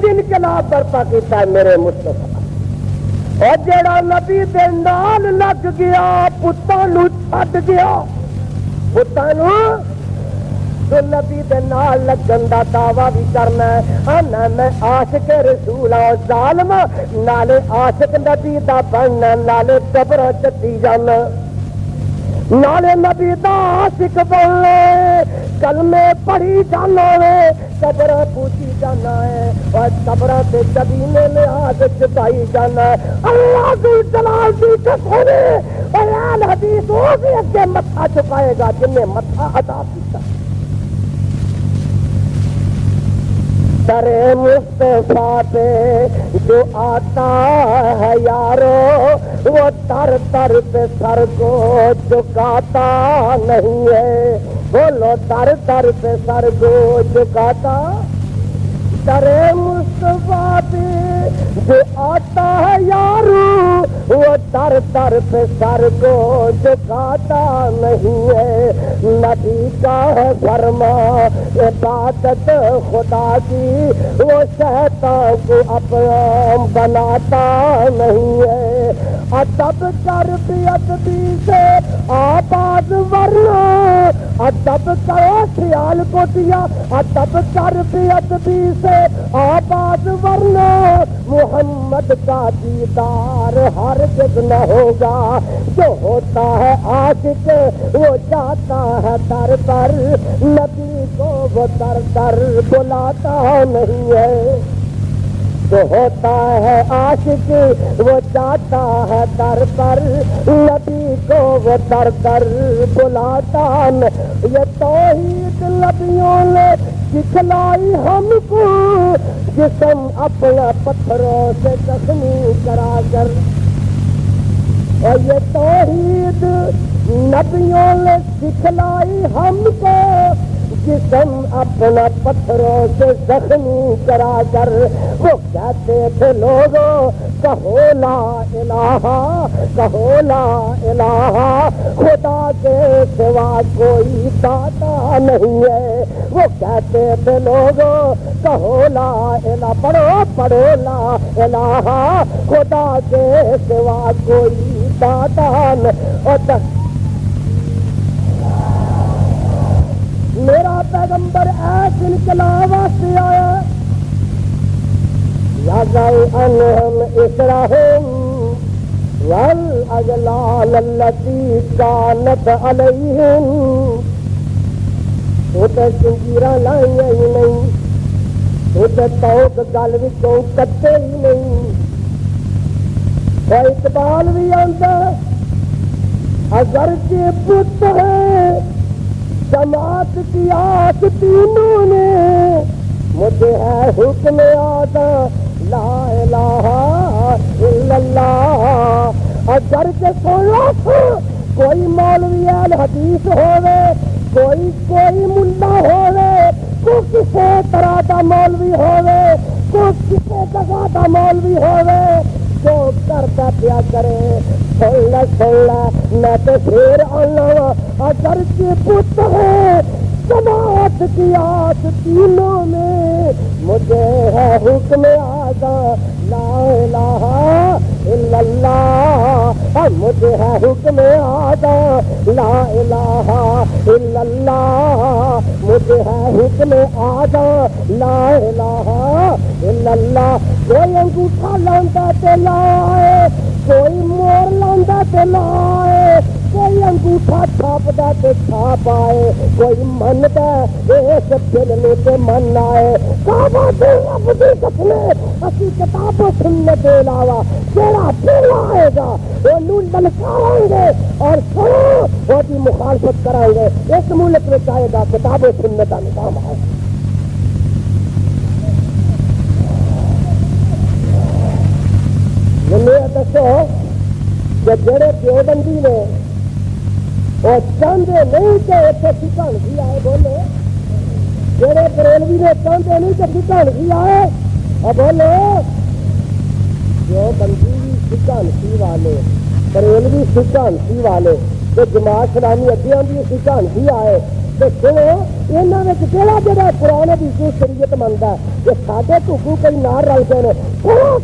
انقلاب برپا کیتا ہے میرے مصطفیٰ، اور جڑا نبی دے نال لگ گیا پتاں نو چھڈ گیا، پتاں نو تو نبی دے نال لگن دا دعویٰ بھی کرنا ہے، آنا میں عاشق رسول ہاں ظالم، نالے عاشق نبی دا بننا، نالے قبر چتی جانا، نالے نبی دا عاشق بننا، کلمے پڑھی جانا ہے، قبر پوچھی جانا ہے، اور قبر تے کبینے لحاظ چپائی جانا ہے۔ اللہ ذو جلال دی قسم اور اہل حدیث وہ بھی اگے متھا چکائے گا جن نے متھا ادا کیتا۔ در مصطفیٰ پہ جو آتا ہے یارو، وہ تر تر پہ سر کو جھکاتا نہیں ہے، بولو تر تر پہ سر کو جھکاتا۔ در مصطفیٰ پہ جو آتا ہے یارو، وہ تر تر پہ سر کو جھکاتا نہیں ہے، نبی کا ہے فرما عبادت خدا کی، وہ شیطان کو اپنا بناتا نہیں ہے، ادب کر بے ادبی سے آباد ورنہ ادب کرو خیال کو دیا ادب کر بے ادبی سے آباد ورنہ محمد کا دیدار ہرگز نہ ہوگا جو ہوتا ہے عاشق وہ جاتا ہے در پر نبی کو وہ در در بلاتا نہیں ہے جو ہوتا ہے عاشق وہ جاتا ہے در پر نبی کو وہ در در بلاتا یہ توحید نبیوں نے دکھلائی ہم کو جسم اپنا پتھروں سے زخمی کرا کر اور یہ توحید نبیوں نے دکھلائی ہم کو جسم اپنا پتھروں سے زخمی کرا کر وہ کہتے تھے لوگوں کہو لا الہ خدا کے سوا کوئی داتا نہیں ہے وہ کہتے تھے لوگوں کہو لا الہ پڑھو لا الہ خدا کے سوا کوئی داتا نہیں میرا پیغمبر ایس انقلاب واسطے آیا یَضَعُ عَنْهُمْ إِصْرَهُمْ وَالْأَغْلَالَ الَّتِي كَانَتْ عَلَيْهِمْ وہ تو زنجیراں لائیں ہی نہیں وہ تو توق گل وچوں کٹے ہی نہیں اقبال بھی آندا اگر کہ پت ہے جماعت کی آس تینوں نے مجھے ہے حکم آدھا لا الہ الا اللہ اگر کہ کوئی مولوی اہل حدیث ہوئے کوئی ملا ہوئے کو کسی طرح کا مولوی ہوئے کو کسی جگہ کا مولوی ہوئے جو کرتا پیا کرے سن لا میں تو پھر آنا اگر کے پت ہے جماعت کی آس تینوں میں مجھے ہے حکم آدھا لا الہ الا اللہ مجھے ہے حکم آدھا لا الہ الا اللہ مجھے ہے حکم آدھا لا الہ الا اللہ کوئی انگوٹھا لاندا تے لائے کوئی مور لاندا تے لائے کوئی انگوٹھا چھاپدا تے چھاپ آئے کوئی مندا اس دل نو تے من آئے کعبہ دے رب دی قسم اسی کتاب و سنت دے علاوہ جیڑا پھر آئے گا اونوں للکاریں گے اور سنو وہ دی مخالفت کرائیں گے اس ملک میں آئے گا کتاب و سنت دا نظام ہے میں دسو کہ جڑے دیوبندی نے وہ چاہتے نہیں کہ اتنے سکھانسی آئے بولے جڑے بریلوی نے چاہتے نہیں کہ سکھانسی آئے اور بولے دیوبندی سکھانسی والے بریلوی سکھانسی والے تو جماعت اسلامی اگیاں بھی سکھانسی آئے تو سنو یہاں میں کہڑا جڑا قرآن کی کو شریعت منتا ہے کہ سارے ٹوکو کئی نار رلتے ہیں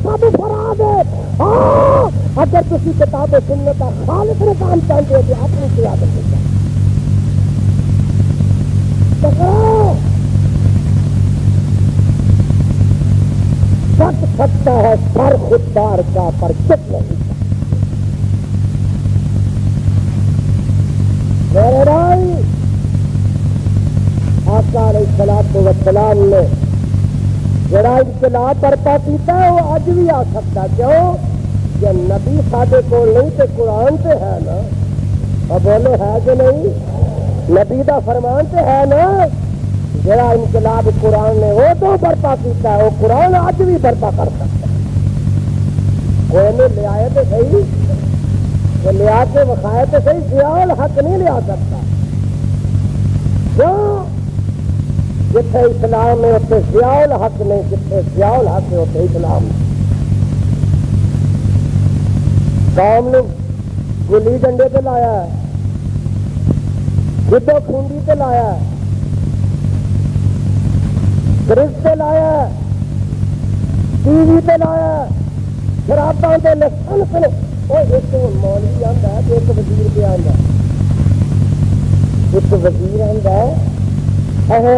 سب فراد ہے اگر تھی کتاب سنت کا خالص نظام چاہتے ہو تو اپنی قیادت سچ سکتا ہے سر خوددار کا پر چپ نہیں میرے رائے آقا علیہ الصلوۃ والسلام نے جڑا انقلاب برپا کیتا ہے وہ اج بھی آ سکتا کیوں کہ نبی سادے کو نہیں تو قرآن سے ہے نا اور بولے ہے کہ نہیں نبی دا فرمان سے ہے نا جڑا انقلاب قرآن نے وہ تو برپا کیتا ہے وہ قرآن اج بھی برپا کر سکتا ہے کوئی نے لے آئے تو صحیح وہ لیا کے وقائے تو صحیح ضیاء الحق نہیں لیا سکتا کیوں جتنے اسلام ہے اتنے ضیاء الحق نہیں جتنے ضیاء الحق ہے اتنے اسلام قوم نے گلی ڈنڈے پہ لایا ہے گڈو کھونڈی پہ لایا ہے برج پہ لایا ہے ٹی وی پہ لایا ہے شراباں پہ لسن وہ ایک مولوی آتا ہے ایک وزیر پہ آتا ہے، ایک وزیر آتا ہے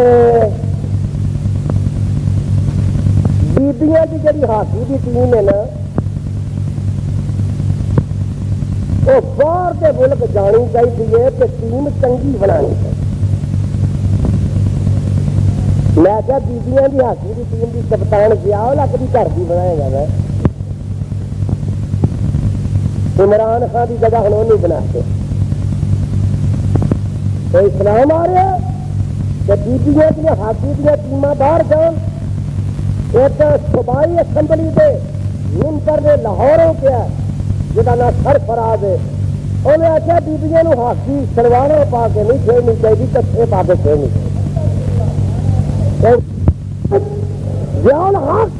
بیبیاں کی جی ہاکی کی ٹیم ہے نا وہ باہر کے ملک جانی چاہیے کہ ٹیم چنگی بنانی چاہیے. میں کیا بیبیاں کی ہاکی کی ٹیم کی کپتان ضیاء الحق کی گھر کی بنایا جا رہا ہے. عمران خان کی جگہ ہوں نہیں بناتے. تو اسلام آ رہا کہ بیبیاں کی ہاکی دیا ٹیماں باہر جان. ایک صوبائی اسمبلی دے منتر نے لاہوروں کیا جہاں نا سرفراز ہے انہیں آخیا بیبیاں ہاکی سلواروں پا کے نہیں کھیلنی چاہیے کچھے پا کے کھیلنی چاہیے. ضیاء الحق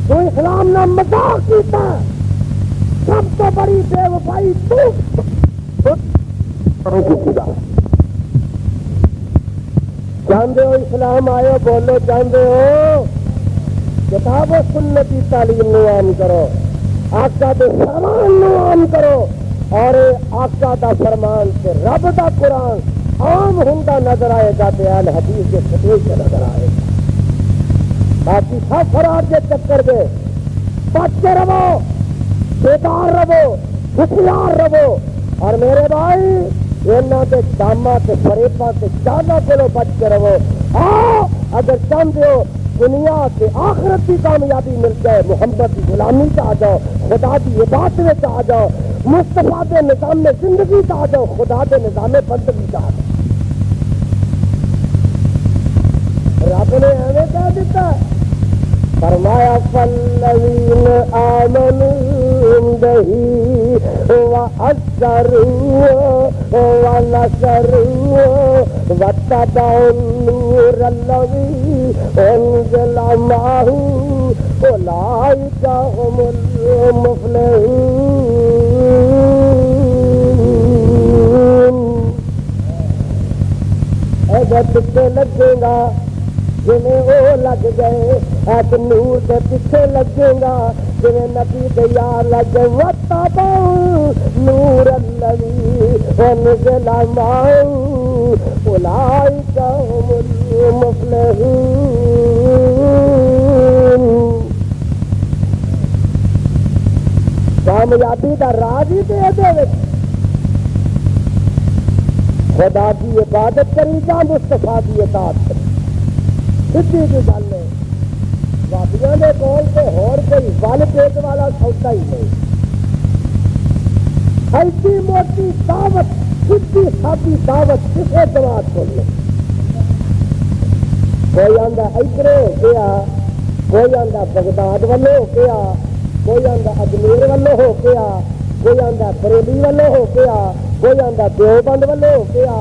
تو اسلام نے مذاق کیتا سب تو بڑی بے وفائی تو جانتے ہو اسلام آئے بولو جانتے ہو کتاب و سنت کی تعلیم نو عام کرو آقا دے فرمان نو عام کرو اور آقا دا فرمان سے رب دا قرآن عام ہوندا نظر آئے گا تے اہل حدیث کے فتوے سے نظر آئے گا. باقی سب فرار کے چکر دے بچ کے رہو بیدار رہو ہوشیار رہو اور میرے بھائی یہاں کے داما کے فریبا کے چالا کو بچ کے رہو. ہاں اگر چاہتے ہو دنیا کے آخرت کی کامیابی مل جائے محمد کی غلامی سے آ جاؤ خدا کی عبادت میں آ جاؤ مصطفیٰ کے نظام میں زندگی سے آ جاؤ خدا کے نظام بندگی سے آ جاؤ. رب نے ایویں کہہ دیتا فرمایا فالذین آمنوا بہ وعزروہ ونصروہ واتبعوا النور الذی انزل معہ اولئک هم المفلحون. اگر پیچھے لگے گا جی وہ لگ گئے ایک نور کے پیچھے لگے گا جی نبی دیا لگ واتبعوا نور الذی انزل معہ اولئک هم المفلحون. کامیابی کا راز ہی دے دے خدا کی عبادت کری جا مصطفیٰ کی اطاعت کری. سیدھی کی گل ہے بابیاں نے کول سے ہور کوئی ول پیٹ والا سودا ہی نہیں. ایسی موٹی دعوت سیدھی سادی دعوت کسے جماعت کو نہیں. کوئی آندا ادھر ہو گیا کوئی آندا بغداد والوں ہو گیا کوئی آندا اجمیر والوں ہو گیا کوئی آندا بریلی والوں ہو گیا کوئی آندا دیوبند والوں ہو گیا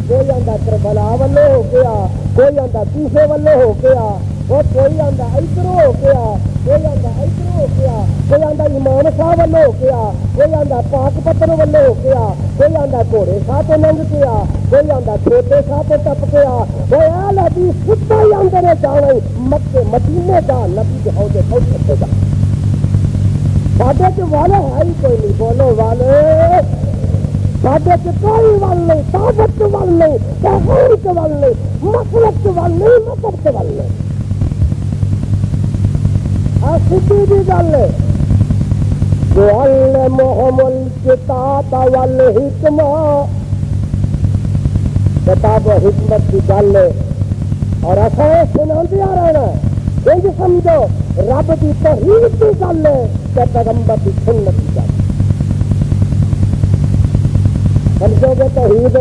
کوئی آندا کربلا والوں ہو گیا کوئی آندا تیسے والوں ہو گیا اور کوئی آندا ادھر ہو گیا کوئی آندا ادھر ہو گیا کوئی آندا امام صاحب والوں ہو گیا کوئی آندا پاک پتر والوں ہو گیا کوئی آندا گھوڑے صاحب تو لنگ گیا کوئی آندا چھوٹے صاحب تو ٹپ گیا کوئی اہل حدیث سیدھا ہی آندے نے جانا مکے مدینے جا نبی کے عہدے پہنچ سکتے جا. ساڈے چ والے ہے ہی کوئی نہیں بولو والے ساڈے چ کوئی ول نہیں دعوت کے ول نہیں تحقیق کے ول نہیں مسلک کے ول نہیں مذہب کے ول نہیں. سیدھی بھی گل ہے يعلمهم الكتاب والحکمہ کتاب و حکمت کی گل ہے اور ایسا سناندیا رہنا انج سمجھو رب کی توحید کی گل ہے کہ پیغمبر کی سنت کی گل سمجھو گے توحید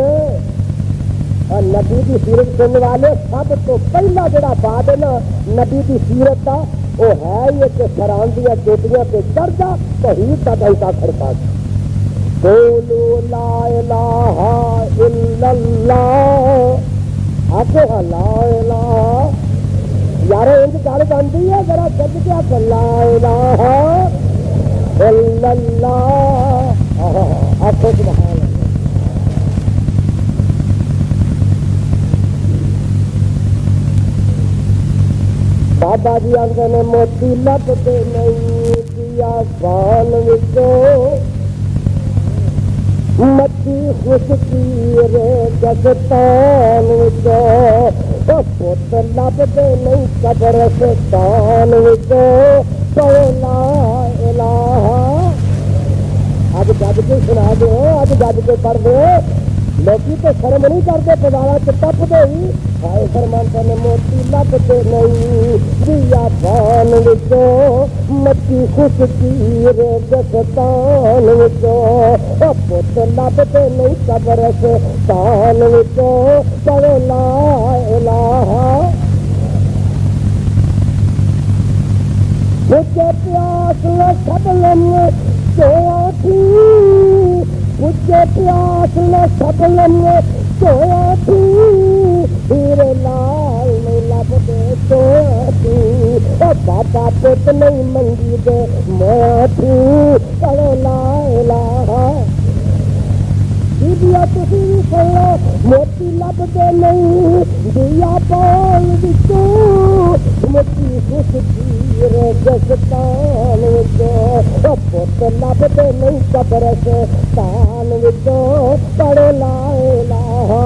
اور نبی کی سیرت سننے والے سب تو پہلا جڑا بات ہے نا نبی کی سیرت کا وہ ہے یہ کہ فران دیا چوٹیاں پہ چڑھ جا توحید کا دہتا کھڑکا قولوا لا الہ الا اللہ آتے ہیں لا الہ یار انج گل بنتی ہے ذرا سج کے آپ لا الہ الا اللہ آپ سبحان اللہ. بابا جی آتے نے موتی لبتے نہیں دیا بیابان وچوں مچھی خشکی رے جگتان وچوں پت لبدے نہیں قبرستان وچوں لا الہ اب جب کے سنا دو اب جب کے پڑھ دو لوکی تو شرم نہیں کرتے پدارا تو ٹپ دے ہی ہائے فرمانتا نے موتی لبتے نہیں بیابان وچوں مچھی خشکی رے جگتان وچوں پت لبتے نہیں قبرستان وچوں پڑھ لا الہ مجھے پیاس نہ سبلم سویا تھی مجھے پیاس نہ سبلم سویا تھی ہیرے لال نہیں لبدے سویا تھی بابا پت نہیں منگی دے میں تھی پڑھو لا الہ دیا تھی سنو موتی لبدے نہیں دیا بال وچوں مچھی خشکی رے جگتان وچوں پت لبدے نہیں قبرستان وچوں پڑھو لا الہ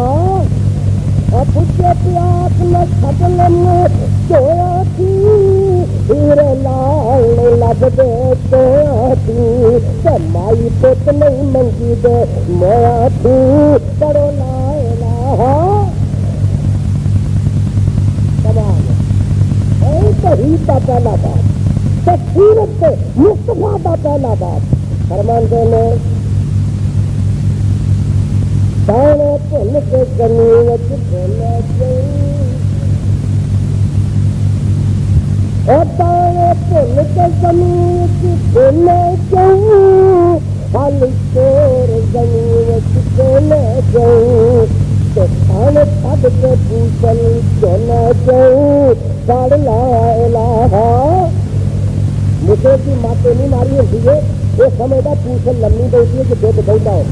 پوچھے پیاس نہ سبلم سویا تھی ہیرے لال نہیں لبدے سویا تھی مائی پت نہیں منگی دے مویا تھی پڑھو لا الہ توحید کا پہلا بات تفسیرت مصطفیٰ کا پہلا بات فرماندے نے دانے بھل کے زمین وچ بھولے جائی اور دانے بھل کے زمین وچ بھولے جائی ہل چور زمین وچ بھولے جائی تو کھانے چھڈ کے پوچھل چلے جائی پڑھ لا الہ مجھے کی ماتے نہیں ماری ہوتی ہے یہ سمجھتا پوچھل لمبی ہوتی ہے کہ دودھ بہتا ہے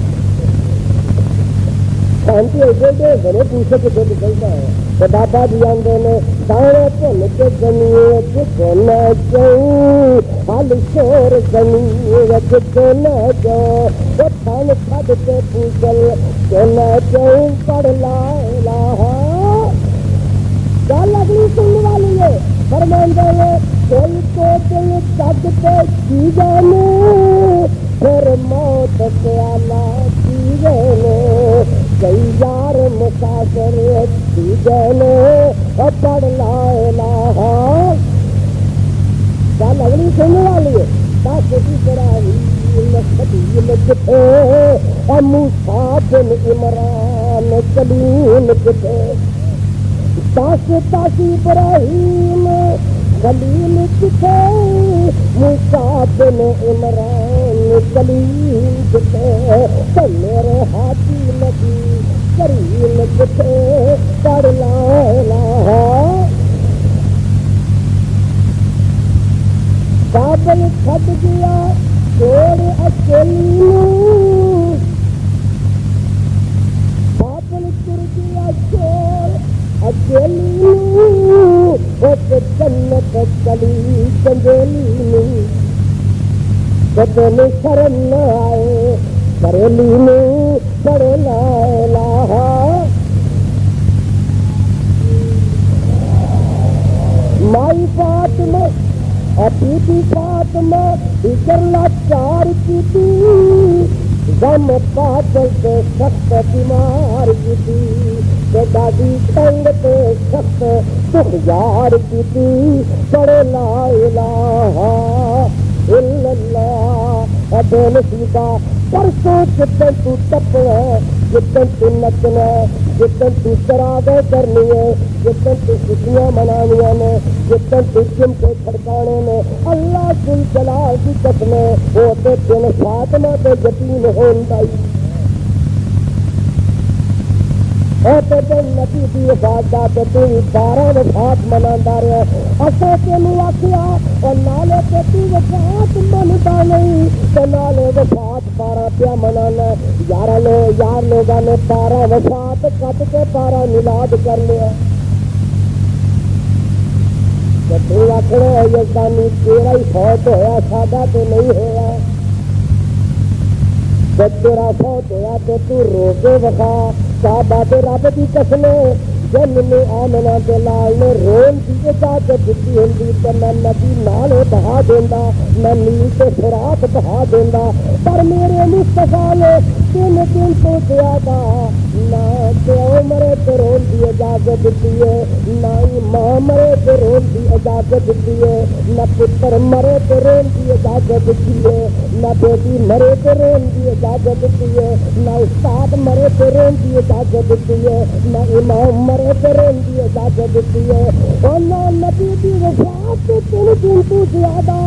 شانتی ایسے بڑے پوچھے کہ دودھ بہتا ہے تو بابا جی آدھے نے دانے بھل کے زمین بھولے جائی ہل چور زمین بھولے جاؤ وہ کھان چھڈ کے پوچھل چلے جائی پڑھ لا الہ گل اگلی سننے والی ہے فرماندے نے کوئی تو دل تک پہ جی جانے پھر موت سے آلہ جی گئے کئی یار مسافر جی گئے پڑھ لا الہ گل اگلی سننے والی ہے دس ابراہیم خلیل کتے موسیٰ بن عمران کلیم کتے دس ابراہیم خلیل کتے موسیٰ بن عمران کلیم کتے میرے ہاتھی نبی کریم کتے پڑھ لا الہ بابل چھڈ گیا چھوڑ اکیلی بابل تر گیا چھوڑ اکیلی جنت چلی چنجیلی بدن شرم نہ آئے بریلی میں پڑھ لا الہ مائی فاطمہ بی بی فاطمہ فکر لاچار کی تھی غم پاچل سے سخت بیمار کی تھی دادی تنگ سے سخت دکھ یار کی تھی پڑھ لا الہ الا اللہ بے نصیبہ پرسوں جتن تو ٹپنا ہے جتن تو نچنا ہے جتن تو چراغیں کرنی ہے جتن تو خوشیاں منانیاں نے جتن تو جم کے کھڑکانے نے اللہ جل جلال کی قسم وہ تو دن فاطمہ کے یقین ہوندائی نبی کی وفات تو 12 وفات مناتا رہا اصل تینوں آخیا اور نالے تو وفات منتا نہیں تو نالے وفات 12 پیا منانا یار لوگوں نے 12 وفات کٹ کے 12 میلاد کر لیا تو آخر یزدانی تیرا ہی فوت ہویا ساڈا تو نہیں ہوا، جب تیرا فوت ہوا تو رو کے وکھا صحابہ دے رب دی قسم جن نے آمنہ دے لال نے رون کی اجازت دیتی ہوندی تے میں نبی نال بہا دیندا، میں نیل تے فرات بہا دیندا، پر میرے مصطفیٰ نے تین دن تو زیادہ نہ تے عمر تے رون کی اجازت دیتی ہے، نہ ماں مرے تے رون کی اجازت دیتی ہے، نہ پتر مرے تے رون کی اجازت دیتی ہے، نہ بیٹی مرے تے رون کی اجازت دیتی ہے، نہ استاد مرے تے رون کی اجازت دیتی ہے، نہ امام مرے تے رون کی اجازت دیتی ہے، اور نہ نبی کی وفات کے 3 دن تو زیادہ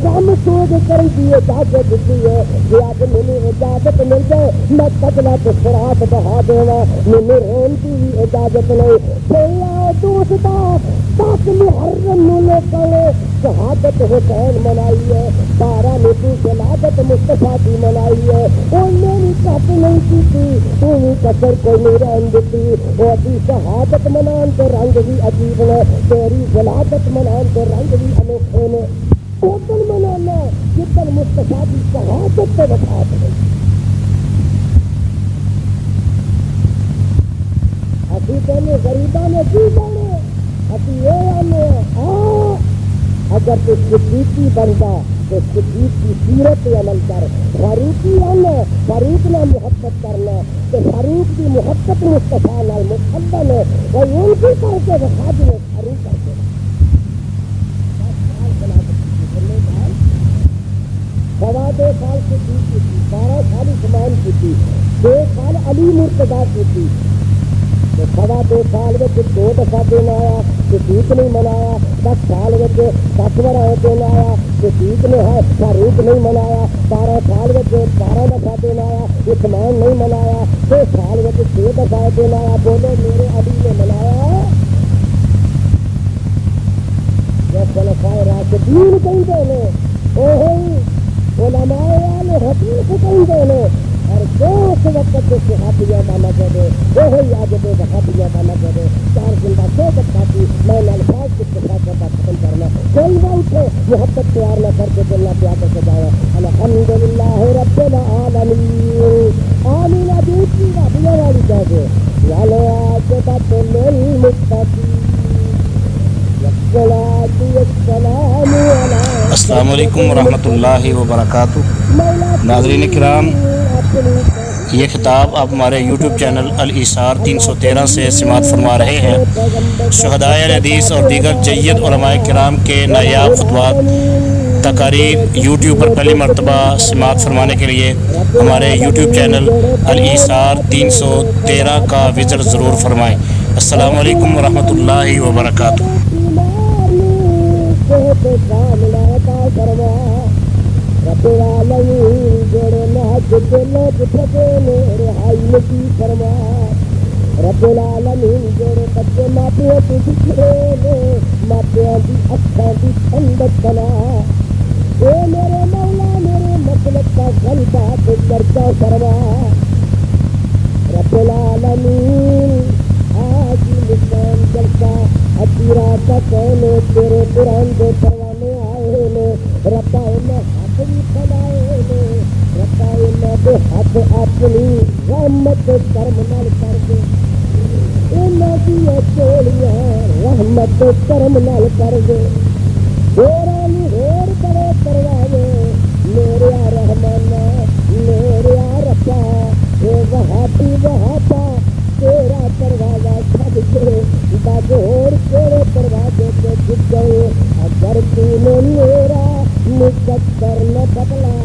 غم سوگ کرنے کی اجازت دیتی ہے کہ اب مجھے اجازت مل جائے میں تکلا تو فرات بہا دینا، مجھے رون کی بھی اجازت نہیں۔ پہلا دوستا 10 محرم نو لوکاں نے شہادت حسین منائی ہے، 12 نے تو شہادت مصطفیٰ کی منائی ہے، انہیں بھی کٹ نہیں کی تھی، انہیں کسر کوئی نہیں رہن دیتی، وہ ابھی شہادت منان کے رنگ بھی عجیب نے، تیری ولادت منان کے رنگ بھی انوکھے نے، اوپن منانا جتن مصطفیٰ کی شہادت سے وفات ہے۔ ابھی پہلے غریباں نے کی کرنے، ابھی یہ آنے اگر تو صدیقی بنتا تو صدیق کی سیرت پہ عمل کر، فاروقی آنا فاروق نہ محبت کرنا، تو فاروق کی محبت مصطفیٰ نال مقدم ہے، اور ان کی کر کے وفا دے فاروق کر کے 2.5 سال صدیق کی تھی، 12 سال عثمان کی تھی، 2 سال علی مرتضیٰ کی تھی، 2.5 سال میں 2 دفعہ دن آیا صدیق نہیں منایا، 10 سال میں 10 بار دن آیا صدیق نے ہے فاروق نہیں منایا، 12 سال میں 12 دفعہ دن آیا عثمان نہیں منایا، 2 سال میں 6 دفعہ دن آیا، بولو میرے علی نے منایا۔ جب خلفائے راشدین کہیں نے علماء والے حدیث کہیں نے، اور جو اس وقت کے صحابیہ کا نظر ہے وہی آج بے صحابیہ کا نظر ہے، 4 دن کا 2 دفعہ میں نے الفاظ کے اتفاق کا ختم کرنا، کوئی نہ اٹھے محبت پیار نہ کر کے دلنا پیا کر کے جایا۔ الحمدللہ رب العالمین، آمین دوسری رابطہ والی جگہ والے عاقبۃ للمتقین۔ السلام علیکم ورحمۃ اللہ وبرکاتہ۔ ناظرین کرام، یہ خطاب آپ ہمارے یوٹیوب چینل الایثار 313 سے سماعت فرما رہے ہیں۔ شہدائے حدیث اور دیگر جید علماء کرام کے نایاب خطبات تقاریر یوٹیوب پر پہلی مرتبہ سماعت فرمانے کے لیے ہمارے یوٹیوب چینل الایثار 313 کا وزٹ ضرور فرمائیں۔ السلام علیکم ورحمۃ اللہ وبرکاتہ۔ رب العالمین جڑے ناج دل پھٹے رہائی نصیب فرما، رب العالمین جڑے بچے ماپے تو بچھڑے نے ماپیاں دی اکھاں دی ٹھنڈک بنا، اے میرے مولا میرے مطلب کا غلبہ تے چرچا فرما، رب العالمین آج نشان جلسہ ادھی رات کا کہنے تیرے قرآن دے پروانے آئے نے، ربا انہیں ہاتھ بھی پھیلائے نے، ربا انہیں دے ہاتھ اپنی رحمت کرم نال کر دے، انہیں دی چوڑیاں رحمت کرم نال کر دے، ہورانی ہور بڑے پروانے میرے رحمانا میرے ربا، اے وہابی وہابا تیرا دروازہ چھڈ کے باغور تیرے دروازے پہ جھک گئے، اگر تو نے میرا مقدر نہ بدلا